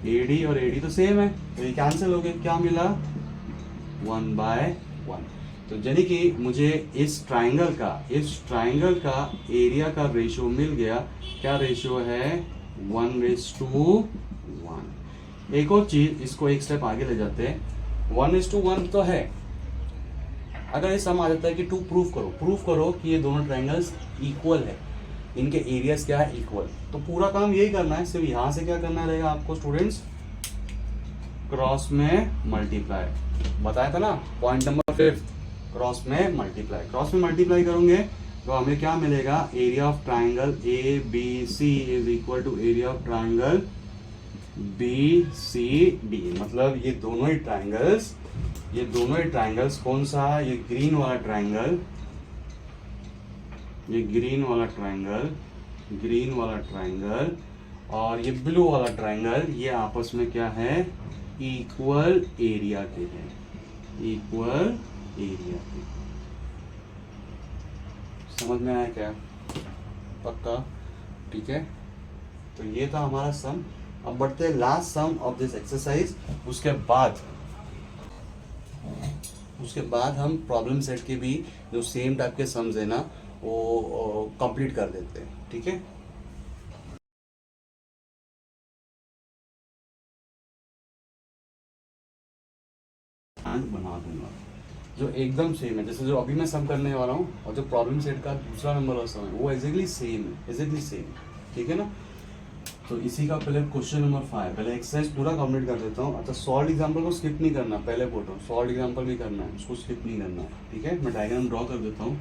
AD और AD तो सेम है, तो ये कैंसिल हो गए, क्या मिला, 1/1। तो यानी कि मुझे इस ट्राइंगल का एरिया का रेशियो मिल गया। क्या रेशियो है, 1:1। एक और चीज, इसको एक स्टेप आगे ले जाते हैं। 1:1 तो है, अगर ये सम आ जाता है कि टू प्रूफ करो कि ये दोनों ट्राइंगल्स इक्वल है, इनके एरियाज क्या है, इक्वल। तो पूरा काम यही करना है, सिर्फ यहां से क्या करना रहेगा आपको स्टूडेंट्स, क्रॉस में मल्टीप्लाई। बताया था ना, पॉइंट नंबर 5, क्रॉस में मल्टीप्लाई। क्रॉस में मल्टीप्लाई करोगे तो हमें क्या मिलेगा, area of triangle ABC is equal to area of triangle BCD। मतलब ये दोनों ही ट्राइंगल्स कौन सा है, ये ग्रीन वाला ट्राइंगल और ये ब्लू वाला ट्राइंगल, ये आपस में क्या है, इक्वल एरिया के हैं, इक्वल एरिया के। समझ में आया क्या, पक्का, ठीक है। तो ये था हमारा सम। अब बढ़ते हैं last sum of this exercise. उसके बाद हम प्रॉब्लम सेट के भी जो सेम टाइप के सम्स है ना, वो कंप्लीट कर देते हैं, ठीक है। बना दूंगा जो एकदम सेम है, जैसे जो अभी मैं सम करने वाला हूँ और जो प्रॉब्लम सेट का दूसरा नंबर वाला सम है वो एग्जैक्टली सेम, ठीक है ना। तो इसी का पहले क्वेश्चन नंबर 5, पहले एक्सरसाइज पूरा कंप्लीट कर देता हूँ। अच्छा, सॉल्व एग्जांपल को स्किप नहीं करना, पहले बोल रहा हूँ, सॉल्व एग्जांपल भी करना है, उसको स्किप नहीं करना, ठीक है। मैं डायग्राम ड्रॉ कर देता हूँ।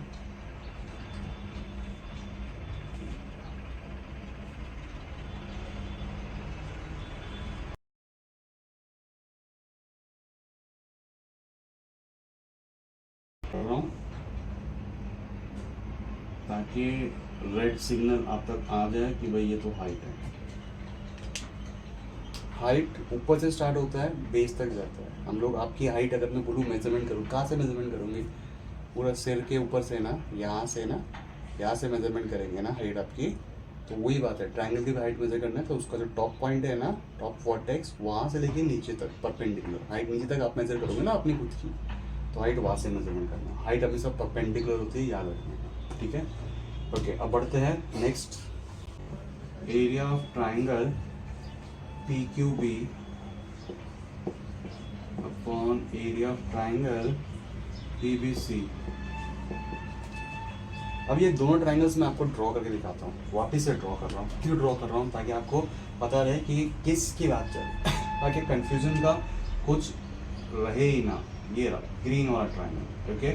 ताकि रेड सिग्नल आप तक आ जाए कि भाई ये तो हाइट है। हाइट ऊपर से स्टार्ट होता है, बेस तक जाता है। हम लोग आपकी हाइट अगर मैं बोलूँ मेजरमेंट करूँ, कहाँ से मेजरमेंट करूँगी? पूरा सिर के ऊपर से ना, यहाँ से ना, यहाँ से मेजरमेंट करेंगे ना हाइट आपकी। तो वही बात है, ट्रायंगल की हाइट मेजर करना है तो उसका जो टॉप पॉइंट है ना, टॉप वर्टेक्स, वहाँ से लेके नीचे तक परपेंडिकुलर हाइट नीचे तक आप मेजर करोगे ना अपनी खुद की, तो हाइट वहाँ से मेजरमेंट करना। हाइट हमेशा परपेंडिकुलर होती है, याद रखना। ठीक है, ओके। अब बढ़ते हैं next. Area of triangle PQB upon area of triangle PBC। अब ये दोनों ट्राइंगल्स मैं आपको ड्रॉ करके दिखाता हूँ, वापस से ड्रॉ कर रहा हूँ। क्यों ड्रॉ कर रहा हूँ? ताकि आपको पता रहे कि किसकी बात चल रही है, ताकि कंफ्यूजन का कुछ रहे ही ना। ये रहा ग्रीन वाला ट्राइंगल, ओके।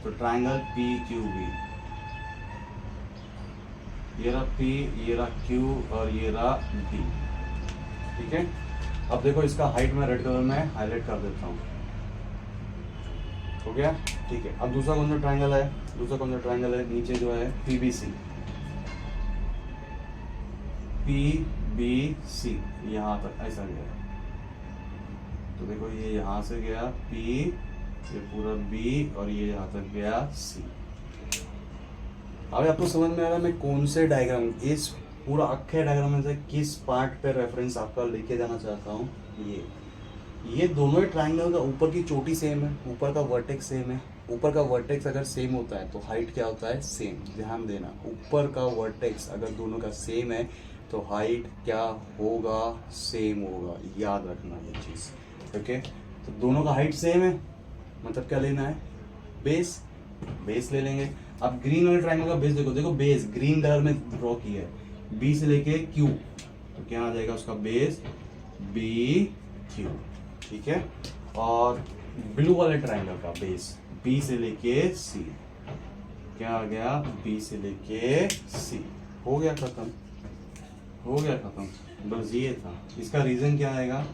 तो ट्राइंगल PQB, ये रहा P, ये रहा Q और ये रहा B। ठीक है, अब देखो इसका हाइट मैं रेड कलर में हाईलाइट कर देता हूँ, हो गया। ठीक है, अब दूसरा कौन सा ट्राइंगल है? दूसरा कौन सा ट्राइंगल है? नीचे जो है PBC, PBC यहाँ तक ऐसा गया। तो देखो ये यहाँ से गया P, ये पूरा B और ये यहाँ तक गया C। अब आपको समझ में आ रहा है मैं कौन से डायग्राम, इस पूरा अक्खे डायग्राम में से किस पार्ट पे रेफरेंस आपका लेके जाना चाहता हूँ। ये दोनों ही ट्राइंगल का ऊपर की चोटी सेम है, ऊपर का वर्टेक्स सेम है। ऊपर का वर्टेक्स अगर सेम होता है तो हाइट क्या होता है? सेम। ध्यान देना, ऊपर का वर्टेक्स अगर दोनों का सेम है तो हाइट क्या होगा? सेम होगा। याद रखना ये चीज़, ओके। तो दोनों का हाइट सेम है, मतलब क्या लेना है? बेस। बेस ले लेंगे। अब ग्रीन वाले ट्राइंगल का बेस देखो, देखो बेस ग्रीन कलर में ड्रॉ किया है, बी से लेके क्यू, तो क्या आ जाएगा उसका बेस? BQ। ठीक है, और ब्लू वाले ट्राइंगल का बेस B से लेके C, क्या आ गया? B से लेके C। हो गया खत्म, हो गया खत्म। बस ये था। इसका रीजन क्या आएगा?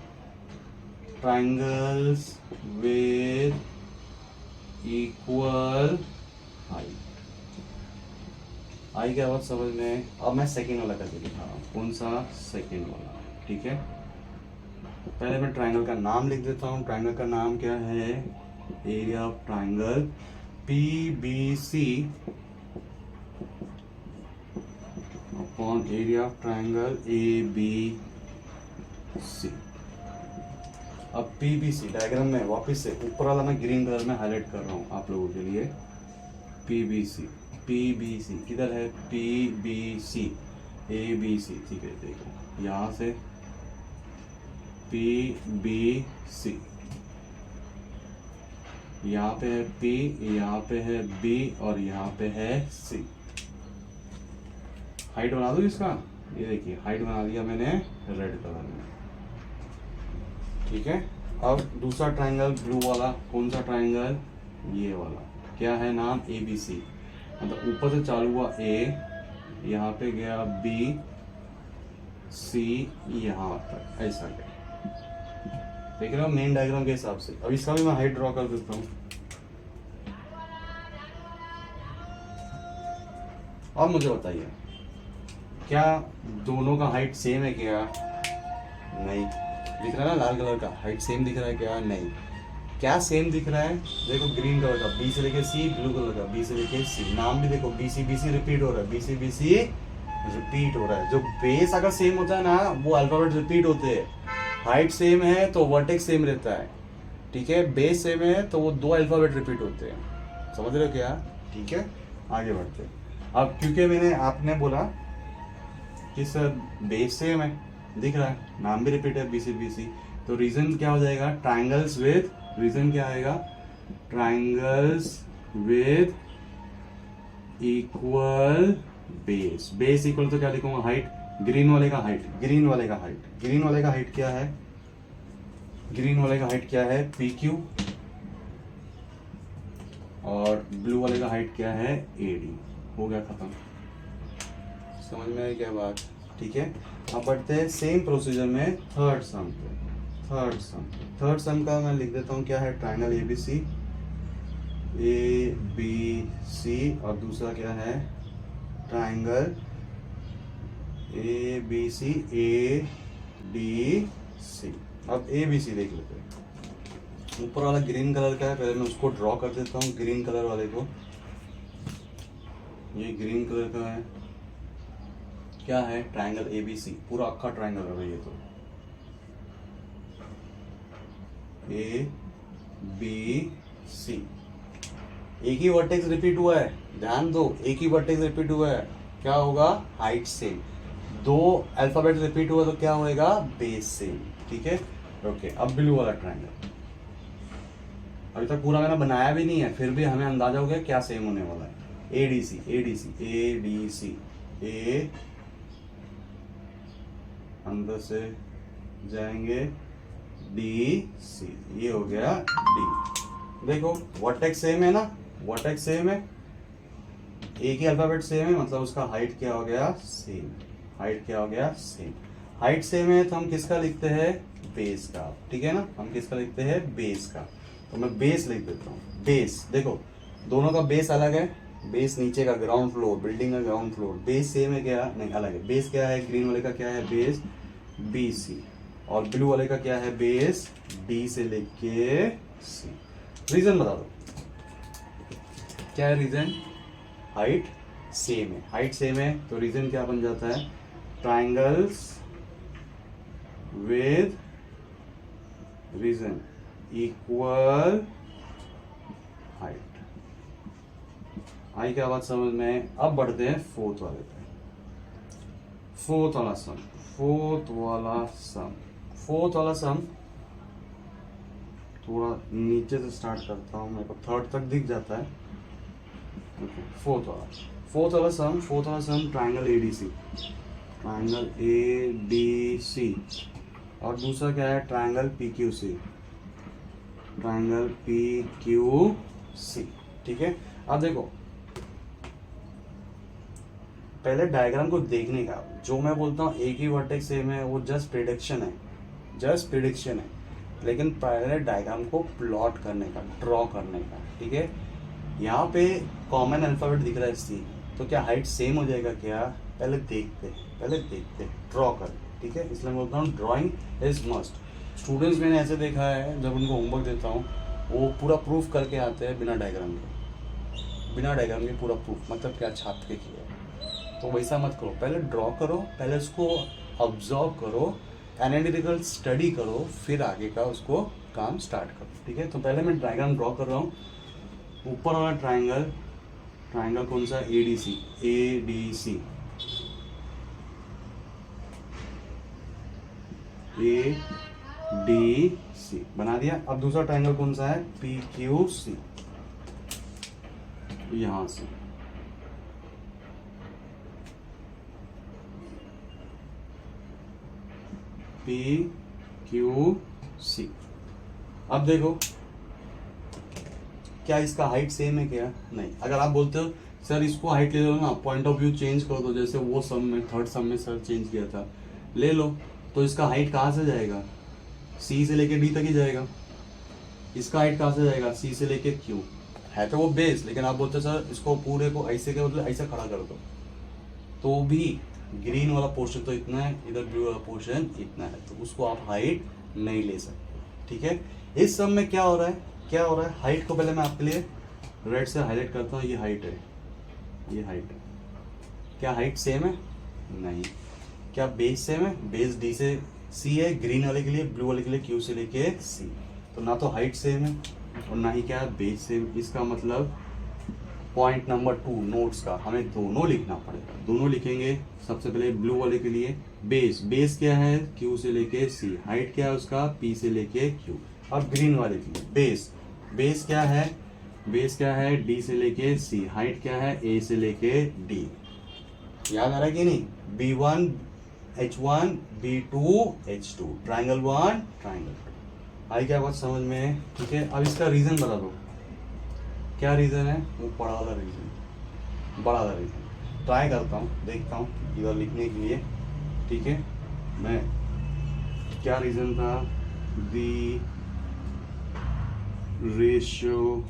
Triangles with equal height. आई क्या बात समझ में? अब मैं सेकेंड वाला करके दिखा रहा हूँ। कौन सा? सेकेंड वाला। ठीक है, पहले मैं ट्राइंगल का नाम लिख देता हूँ। ट्राइंगल का नाम क्या है? Area of triangle PBC upon area of triangle ABC। अब PBC डायग्राम में वापस से ऊपर वाला मैं ग्रीन कलर में हाईलाइट कर रहा हूँ आप लोगों के लिए। PBC किधर है? PBC ABC। ठीक है, देखो यहाँ से PBC, यहाँ पे है P, यहाँ पे है B और यहाँ पे है C। हाइट बना दो इसका, ये देखिए हाइट बना दिया मैंने रेड कलर में। ठीक है, अब दूसरा ट्राइंगल ब्लू वाला, कौन सा ट्राइंगल? ये वाला। क्या है नाम? ABC। मतलब ऊपर से चालू हुआ A, यहाँ पे गया B, C यहाँ तक, ऐसा गया। देख रहे हो मेन डायग्राम के हिसाब से। अब इसका भी मैं हाइट ड्रॉ कर देता हूँ। अब मुझे बताइए, क्या दोनों का हाइट सेम है क्या? नहीं। दिख रहा है ना लाल कलर का हाइट सेम दिख रहा है क्या? नहीं। क्या सेम दिख रहा है? देखो ग्रीन कलर का B से लेके C, ब्लू कलर का B से लेके C। नाम भी देखो BC रिपीट हो रहा है, BC रिपीट हो रहा है। जो बेस अगर सेम होता है ना, वो अल्फाबेट रिपीट होते हैं। हाइट सेम है तो वर्टेक्स सेम रहता है। ठीक है, बेस सेम है तो वो दो अल्फाबेट रिपीट होते हैं। समझ रहे हो क्या? ठीक है, आगे बढ़ते हैं। अब क्योंकि मैंने आपने बोला कि सर बेस सेम है, दिख रहा है, नाम भी रिपीट है BC, तो रीजन क्या हो जाएगा? ट्राइंगल्स विद, रीजन क्या आएगा? Triangles with equal base. Base equal तो क्या लिखूंगा? हाइट। ग्रीन वाले का हाइट, ग्रीन वाले का हाइट, ग्रीन वाले का हाइट क्या है? ग्रीन वाले का हाइट क्या है? PQ। और ब्लू वाले का हाइट क्या है? AD। हो गया खत्म। समझ में आई क्या बात? ठीक है, अब बढ़ते हैं सेम प्रोसीजर में थर्ड सम पे। थर्ड सम का मैं लिख देता हूँ। क्या है? ट्राइंगल ABC और दूसरा क्या है? Triangle A B C, A D C. अब ए बी सी देख लेते हैं। ऊपर वाला ग्रीन कलर का है, पहले मैं उसको ड्रॉ कर देता हूँ ग्रीन कलर वाले को। ये ग्रीन कलर का है, क्या है, ट्राइंगल ए बी सी, पूरा अक्खा ट्राइंगल है ये तो। ए बी सी, एक ही वर्टेक्स रिपीट हुआ है, ध्यान दो, एक ही वर्टेक्स रिपीट हुआ है, क्या होगा, हाइट सेम। दो अल्फाबेट रिपीट हुआ तो क्या होएगा, बेस सेम। ठीक है, ओके। अब ब्लू वाला ट्राइंगल, अभी तक पूरा मैंने बनाया भी नहीं है, फिर भी हमें अंदाजा हो गया क्या सेम होने वाला है। A D C, A D C, A D C, A अंदर से जाएंगे, डी सी, ये हो गया डी। देखो वर्टेक्स सेम है ना, वर्टेक्स सेम है, एक ही अल्फाबेट सेम है, मतलब उसका हाइट क्या हो गया, सेम। हाइट क्या हो गया, सेम। हाइट सेम है तो हम किसका लिखते हैं, बेस का। ठीक है ना, हम किसका लिखते हैं, बेस का। तो मैं बेस लिख देता हूँ। बेस देखो, दोनों का बेस अलग है, बेस नीचे का ग्राउंड फ्लोर, बिल्डिंग का ग्राउंड फ्लोर, बेस सेम है क्या, नहीं अलग है। बेस क्या है, ग्रीन वाले का क्या है, बेस बी सी, और ब्लू वाले का क्या है, बेस डी से लेके सी। रीजन बता दो, क्या है रीजन, हाइट सेम है। हाइट सेम है तो रीजन क्या बन जाता है, triangles with reason equal height. आई क्या बात समझ में। अब बढ़ते हैं फोर्थ वाले पे। फोर्थ वाला सम, फोर्थ वाला सम, फोर्थ वाला सम थोड़ा नीचे से स्टार्ट करता हूँ, मेरे को थर्ड तक दिख जाता है। ओके, फोर्थ वाला सम, फोर्थ वाला sum triangle A D C, triangle A D C, और दूसरा क्या है, triangle P Q C, triangle P Q C. ठीक है, अब देखो पहले डायग्राम को देखने का, जो मैं बोलता हूँ एक ही वर्टेक्स सेम है, वो जस्ट प्रिडिक्शन है, जस्ट प्रिडिक्शन है, लेकिन पहले डायग्राम को प्लॉट करने का, ड्रॉ करने का। ठीक है, यहाँ पे कॉमन अल्फाबेट दिख रहा है सी, तो क्या हाइट सेम हो जाएगा क्या, पहले देखते ड्रॉ कर। ठीक है, इसलिए मैं बोलता हूँ ड्राइंग इज मस्ट। स्टूडेंट्स मैंने ऐसे देखा है, जब उनको होमवर्क देता हूँ वो पूरा प्रूफ करके आते हैं बिना डायग्राम के, बिना डायग्राम के पूरा प्रूफ, मतलब क्या छाप के किया है। तो वैसा मत करो, पहले ड्रॉ करो, पहले उसको ऑब्जर्व करो, एनालिटिकल स्टडी करो, फिर आगे का उसको काम स्टार्ट करो। ठीक है, तो पहले मैं डायग्राम ड्रॉ कर रहा हूँ। ऊपर वाला ट्राइंगल, ट्राइंगल कौन सा, A D C, A D C, A D C बना दिया। अब दूसरा ट्राइंगल कौन सा है, पी क्यू सी, यहां से पी क्यू सी। अब देखो क्या इसका हाइट सेम है क्या, नहीं। अगर आप बोलते हो सर इसको हाइट ले लो ना, पॉइंट ऑफ व्यू चेंज कर दो, जैसे वो सम में, थर्ड सम में सर चेंज किया था, ले लो, तो इसका हाइट कहाँ से जाएगा, सी से लेके डी तक ही जाएगा। इसका हाइट कहाँ से जाएगा, सी से लेके क्यू, है तो वो बेस, लेकिन आप बोलते सर इसको पूरे को ऐसे के मतलब ऐसे खड़ा कर दो, तो भी ग्रीन वाला पोर्शन तो इतना है, इधर ब्लू वाला पोर्शन इतना है, तो उसको आप हाइट नहीं ले सकते। ठीक है, इस सब में क्या हो रहा है, क्या हो रहा है, हाइट को पहले मैं आपके लिए रेड से हाईलाइट करता हूँ, ये हाइट है, ये हाइट है। क्या हाइट सेम है, नहीं। क्या बेस सेम है, बेस डी से सी है, ग्रीन वाले के लिए, ब्लू वाले के लिए क्यू से लेके सी, तो ना तो हाइट सेम है और ना ही क्या है, बेस सेम। इसका मतलब पॉइंट नंबर 2 नोट्स का हमें दोनों लिखना पड़ेगा, दोनों लिखेंगे। सबसे पहले ब्लू वाले के लिए बेस, बेस क्या है, क्यू से लेके सी, हाइट क्या है उसका, पी से लेके क्यू। अब ग्रीन वाले के लिए बेस, बेस क्या है, बेस क्या है, डी से लेके सी, हाइट क्या है, ए से लेके डी। याद आ रहा है कि नहीं, B1 H1 B2 H2, triangle 1 triangle 2। आई क्या बात समझ में। ठीक है, अब इसका रीजन बता दो, क्या रीजन है, वो बड़ा वाला रीजन, बड़ा वाला रीजन। ट्राई करता हूँ, देखता हूँ इधर लिखने के लिए। ठीक है, मैं क्या रीजन था, the ratio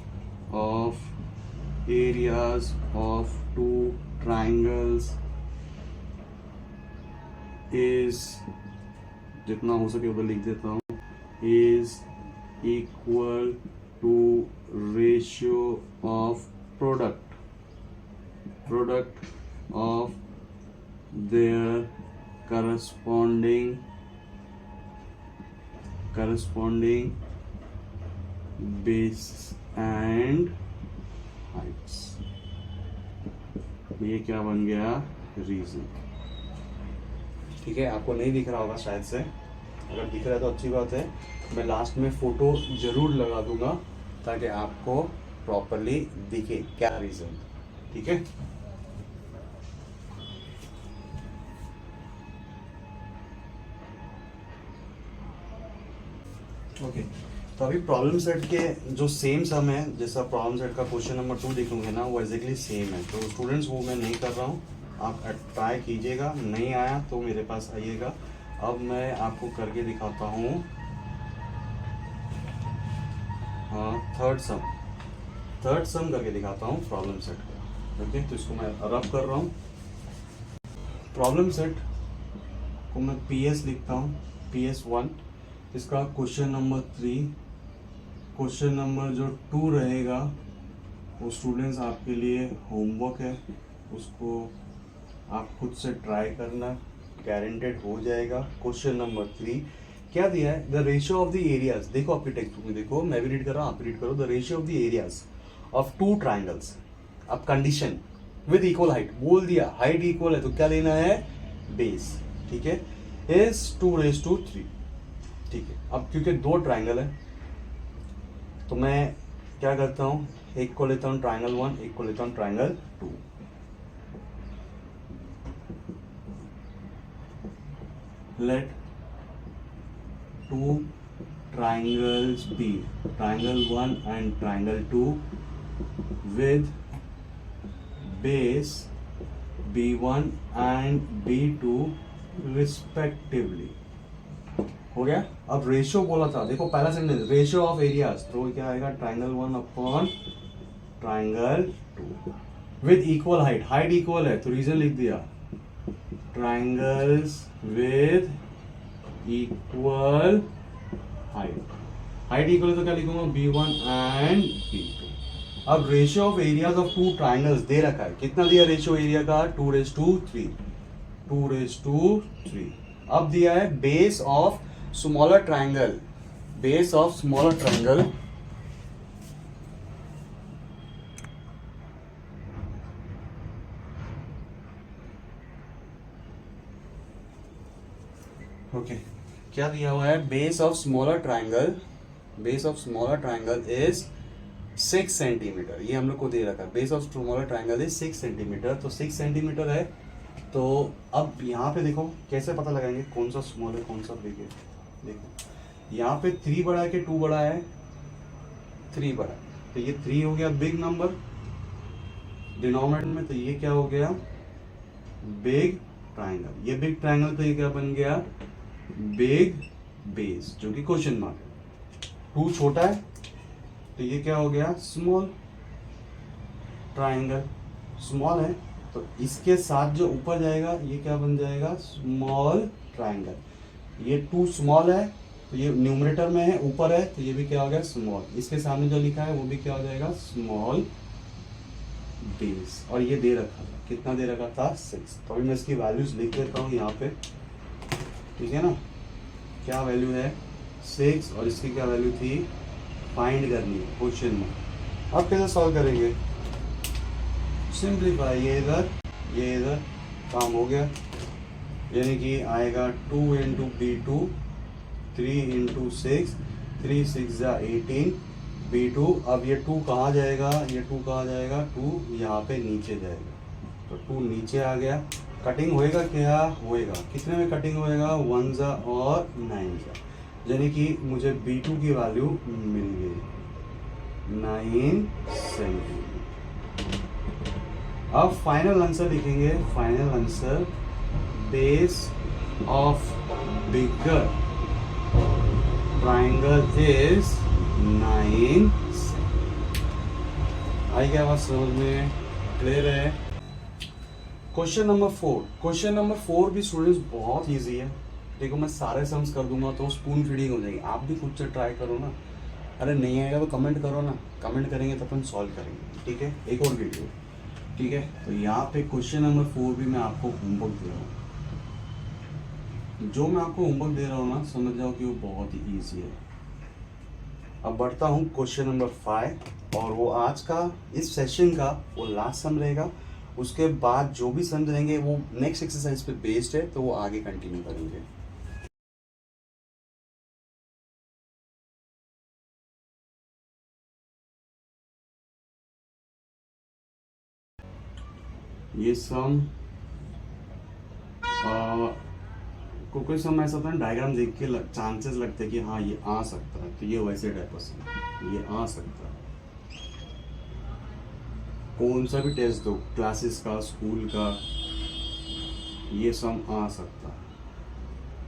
of areas of 2 triangles is, जितना हो सके उधर लिख देता हूँ, is equal to ratio of product of their corresponding base and heights। ये क्या बन गया? रीजन। ठीक है, आपको नहीं दिख रहा होगा शायद से, अगर दिख रहा है तो अच्छी बात है। मैं लास्ट में फोटो जरूर लगा दूंगा ताकि आपको प्रॉपरली दिखे क्या रीजन। ठीक है, ओके। तो अभी प्रॉब्लम सेट के जो सेम सम है, जैसा प्रॉब्लम सेट का क्वेश्चन नंबर 2 लिखूंगे ना, वो एग्जैक्टली सेम है। तो स्टूडेंट्स वो मैं नहीं कर रहा हूँ, आप ट्राई कीजिएगा, नहीं आया तो मेरे पास आइएगा। अब मैं आपको करके दिखाता हूँ थर्ड सम करके दिखाता हूँ प्रॉब्लम सेट का। ओके, तो इसको मैं रब कर रहा हूँ। प्रॉब्लम सेट को मैं PS लिखता हूँ, PS1। इसका क्वेश्चन नंबर 3, क्वेश्चन नंबर जो 2 रहेगा वो स्टूडेंट्स आपके लिए होमवर्क है, उसको आप खुद से ट्राई करना, गारंटेड हो जाएगा। क्वेश्चन नंबर 3 क्या दिया है? The ratio of the areas, देखो आपके टेक्स्ट बुक में, देखो मैं भी रीड कर रहा हूँ, आप रीड करो। The ratio of the areas of 2 triangles. अब कंडीशन विद इक्वल हाइट बोल दिया, हाइट इक्वल है तो क्या लेना है? बेस। ठीक है, इज 2:3। ठीक है, अब क्योंकि 2 ट्राइंगल है तो मैं क्या करता हूँ, एक को लेता हूँ ट्राइंगल 1, एक को लेता हूँ triangle 2। Let 2 triangles be triangle 1 and triangle 2 with base B1 and B2 respectively। हो गया। अब रेशियो बोला था, देखो पहला सेंटेंस रेशियो ऑफ एरियाज, तो क्या आएगा? Triangle 1 upon triangle 2 with equal height. Height equal है तो रीजन लिख दिया, triangles with equal height. Height equal है तो क्या लिखूंगा? B1 and B2। अब ratio of areas of 2 triangles दे रखा है, कितना दिया रेशियो एरिया का? 2:3। 2:3। अब दिया है base of smaller triangle, base of smaller triangle okay. क्या दिया हुआ है? Base of smaller triangle, base of smaller triangle is 6 centimetre. ये हम लोग को दे रखा है, base of smaller triangle is 6 centimetre. तो 6 सेंटीमीटर है। तो अब यहाँ पे देखो कैसे पता लगाएंगे कौन सा स्मॉल है कौन सा बिग है। देखो यहाँ पे 3 बड़ा है कि 2 बड़ा है? 3 बड़ा है, तो ये 3 हो गया बिग नंबर डिनोमिनेटर में, तो ये क्या हो गया? Big triangle. ये बिग ट्राइंगल तो ये क्या बन गया? बिग बेस, जो कि क्वेश्चन मार्क है। 2 छोटा है तो ये क्या हो गया? Small triangle. स्मॉल है तो इसके साथ जो ऊपर जाएगा ये क्या बन जाएगा? Small triangle. ये 2 स्मॉल है तो ये न्यूमरेटर में है, ऊपर है तो ये भी क्या हो गया? स्मॉल। इसके सामने जो लिखा है वो भी क्या हो जाएगा? Small base. और ये दे रखा था, कितना दे रखा था? 6। तो अभी मैं इसकी वैल्यूज लिख देता हूँ यहाँ पे, ठीक है ना? क्या वैल्यू है? 6, और इसकी क्या वैल्यू थी? फाइंड करनी है क्वेश्चन में। अब कैसे सॉल्व करेंगे? सिंपलीफाई, ये इधर काम हो गया, यानी कि आएगा 2 इंटू B2, 3 इंटू 6, 3 6 18 B2। अब ये 2 कहाँ जाएगा? ये 2 कहाँ जाएगा? 2 यहाँ पे नीचे जाएगा, तो 2 नीचे आ गया। कटिंग होएगा क्या? होएगा। कितने में कटिंग होएगा? 1 जा और 9 जा, यानी कि मुझे B2 की वैल्यू मिल गई 9 सेंटीमीटर। अब फाइनल आंसर लिखेंगे। Final answer base of bigger triangle is 9। आई क्या बात समझ में? क्लियर है? क्वेश्चन नंबर 4 भी स्टूडेंट्स बहुत इजी है। देखो मैं सारे सम्स कर दूंगा तो स्पून फीडिंग हो जाएगी, आप भी खुद से ट्राई करो ना। अरे नहीं आएगा तो कमेंट करो ना, कमेंट करेंगे तो अपन सॉल्व करेंगे, ठीक है, एक और वीडियो, ठीक है। तो यहाँ पे क्वेश्चन नंबर 4 भी मैं आपको होमवर्क दे रहा हूँ। जो मैं आपको होमवर्क दे रहा हूँ ना, समझ जाओ कि वो बहुत ही ईजी है। अब बढ़ता हूँ क्वेश्चन नंबर 5, और वो आज का इस सेशन का वो लास्ट सम रहेगा। उसके बाद जो भी सम रहेंगे वो नेक्स्ट एक्सरसाइज पे बेस्ड है, तो वो आगे कंटिन्यू करेंगे। ये सम कोई सम ऐसा होता है डायग्राम देख के चांसेस लगते हैं कि हाँ ये आ सकता है, तो ये वैसे टाइप ऑफ सम ये आ सकता है। कौन सा भी टेस्ट दो, क्लासेस का, स्कूल का, ये सम आ सकता है,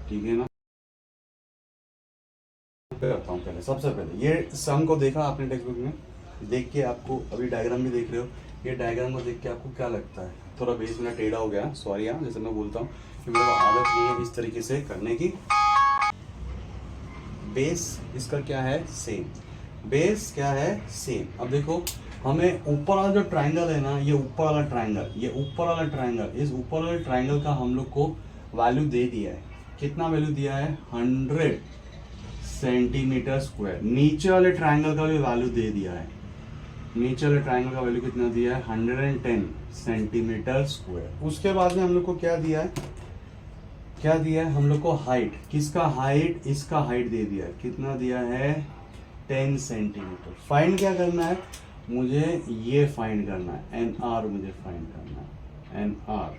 ठीक है ना। करता हूँ पहले, सबसे पहले ये सम को देखा आपने टेक्स्ट बुक में, देख के आपको अभी डायग्राम भी देख रहे हो, ये डायग्राम को देख के आपको क्या लगता है? थोड़ा बेस मेरा टेढ़ा हो गया, सॉरी हाँ, जैसे मैं बोलता हूँ कि मेरे को आदत नहीं है इस तरीके से करने की। बेस इसका क्या है? सेम। बेस क्या है? सेम। अब देखो हमें ऊपर वाला जो ट्राइंगल है ना, ये ऊपर वाला ट्राइंगल, ये ऊपर वाला ट्राइंगल, इस ऊपर वाले ट्राइंगल का हम लोग को वैल्यू दे दिया है। कितना वैल्यू दिया है? 100 सेंटीमीटर स्क्वायर। नीचे वाले ट्राइंगल का भी वैल्यू दे दिया है। नीचे वाले ट्राइंगल का वैल्यू कितना दिया है? 110 सेंटीमीटर स्क्वायर। उसके बाद में हम लोग को क्या दिया है? क्या दिया है हम लोग को? हाइट। किसका हाइट? इसका हाइट दे दिया है। कितना दिया है? 10 सेंटीमीटर। फाइंड क्या करना है मुझे? ये फाइंड करना है, एन आर मुझे फाइंड करना है, एन आर,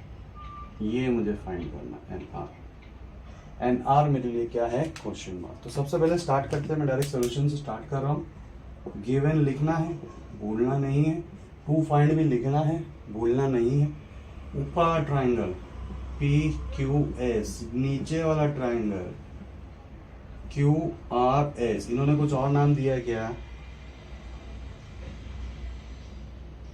ये मुझे फाइंड करना है, एन आर। एन आर मेरे लिए क्या है? Question mark. तो सबसे पहले स्टार्ट करते हैं, मैं डायरेक्ट सोल्यूशन से स्टार्ट कर रहा हूँ। गिवन लिखना है, भूलना नहीं है। टू फाइंड भी लिखना है, भूलना नहीं है। ऊपर ट्राइंगल पी क्यू एस, नीचे वाला ट्राइंगल क्यू आर एस, इन्होंने कुछ और नाम दिया है क्या?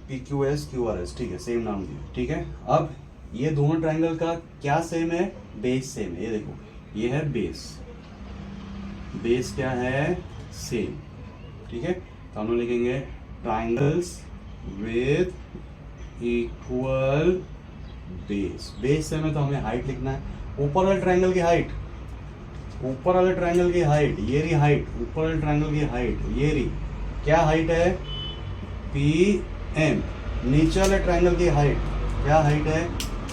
P Q S Q R S, ठीक है, सेम नाम दिया, ठीक है। अब ये दोनों ट्राइंगल का क्या सेम है? बेस सेम है। ये देखो ये है बेस, बेस क्या है? सेम, ठीक है। तो हम लोग लिखेंगे triangles with equal base. Base same है तो हमें हाइट लिखना है। ऊपर वाले ट्राइंगल की हाइट, ऊपर वाले ट्राइंगल की हाइट, ये रही हाइट, ऊपर वाले ट्राइंगल की हाइट ये रही, क्या हाइट है? P M. नीचे वाले ट्राइंगल की हाइट क्या हाइट है?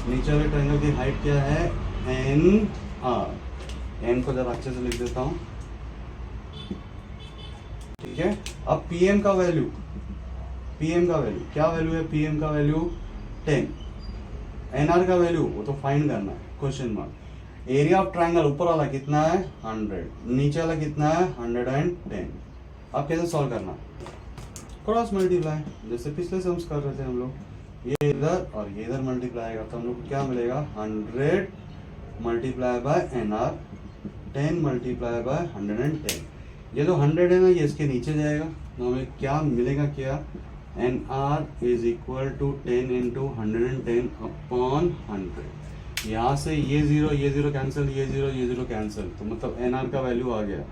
नीचे वाले ट्राइंगल की हाइट क्या है? N R. एन को जरा अच्छे से लिख देता हूं, ठीक है। अब पीएम का वैल्यू, पीएम का वैल्यू क्या वैल्यू है? पीएम का वैल्यू 10। एनआर का वैल्यू वो तो फाइंड करना है, question mark. Area of triangle ऊपर वाला कितना है? 100, नीचे वाला कितना है? 110। अब कैसे सॉल्व करना? क्रॉस मल्टीप्लाई, जैसे पिछले सम्स कर रहे थे हम लोग। ये इधर और ये इधर मल्टीप्लाई आएगा, तो हम लोग को क्या मिलेगा? 100 multiply by N R, 10 multiply by 110। ये जो 100 है ना, ये इसके नीचे जाएगा, तो हमें क्या मिलेगा? क्या? N R is equal to 10 into 110 upon 100। यहाँ से ये जीरो कैंसिल, ये जीरो कैंसिल, तो मतलब एन आर का वैल्यू आ गया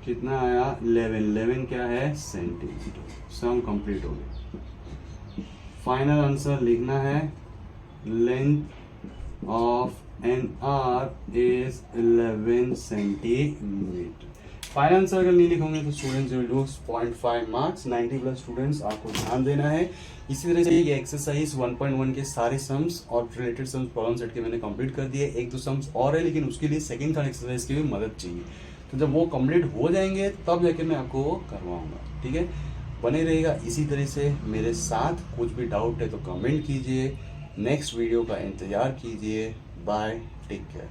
कितना आया? 11 क्या है? सेंटीमीटर। सम कंप्लीट हो गया। फाइनल आंसर लिखना है, length of N R is 11 centimetre. Final answer अगर नहीं लिखोगे तो students will lose 0.5 marks. 90+ students, आपको ध्यान देना है। इसी तरह से ये एक्सरसाइज 1.1 के सारे सम्स और रिलेटेड सम्स प्रॉब्लम सेट के मैंने कंप्लीट कर दिए। एक दो सम्स और है, लेकिन उसके लिए सेकंड थर्ड एक्सरसाइज की भी मदद चाहिए। तो जब वो कंप्लीट हो जाएंगे तब जाके मैं आपको वो करवाऊंगा, ठीक है। बने रहेगा इसी तरह से मेरे साथ। कुछ भी डाउट है तो कमेंट कीजिए, नेक्स्ट वीडियो का इंतजार कीजिए। Bye, take care.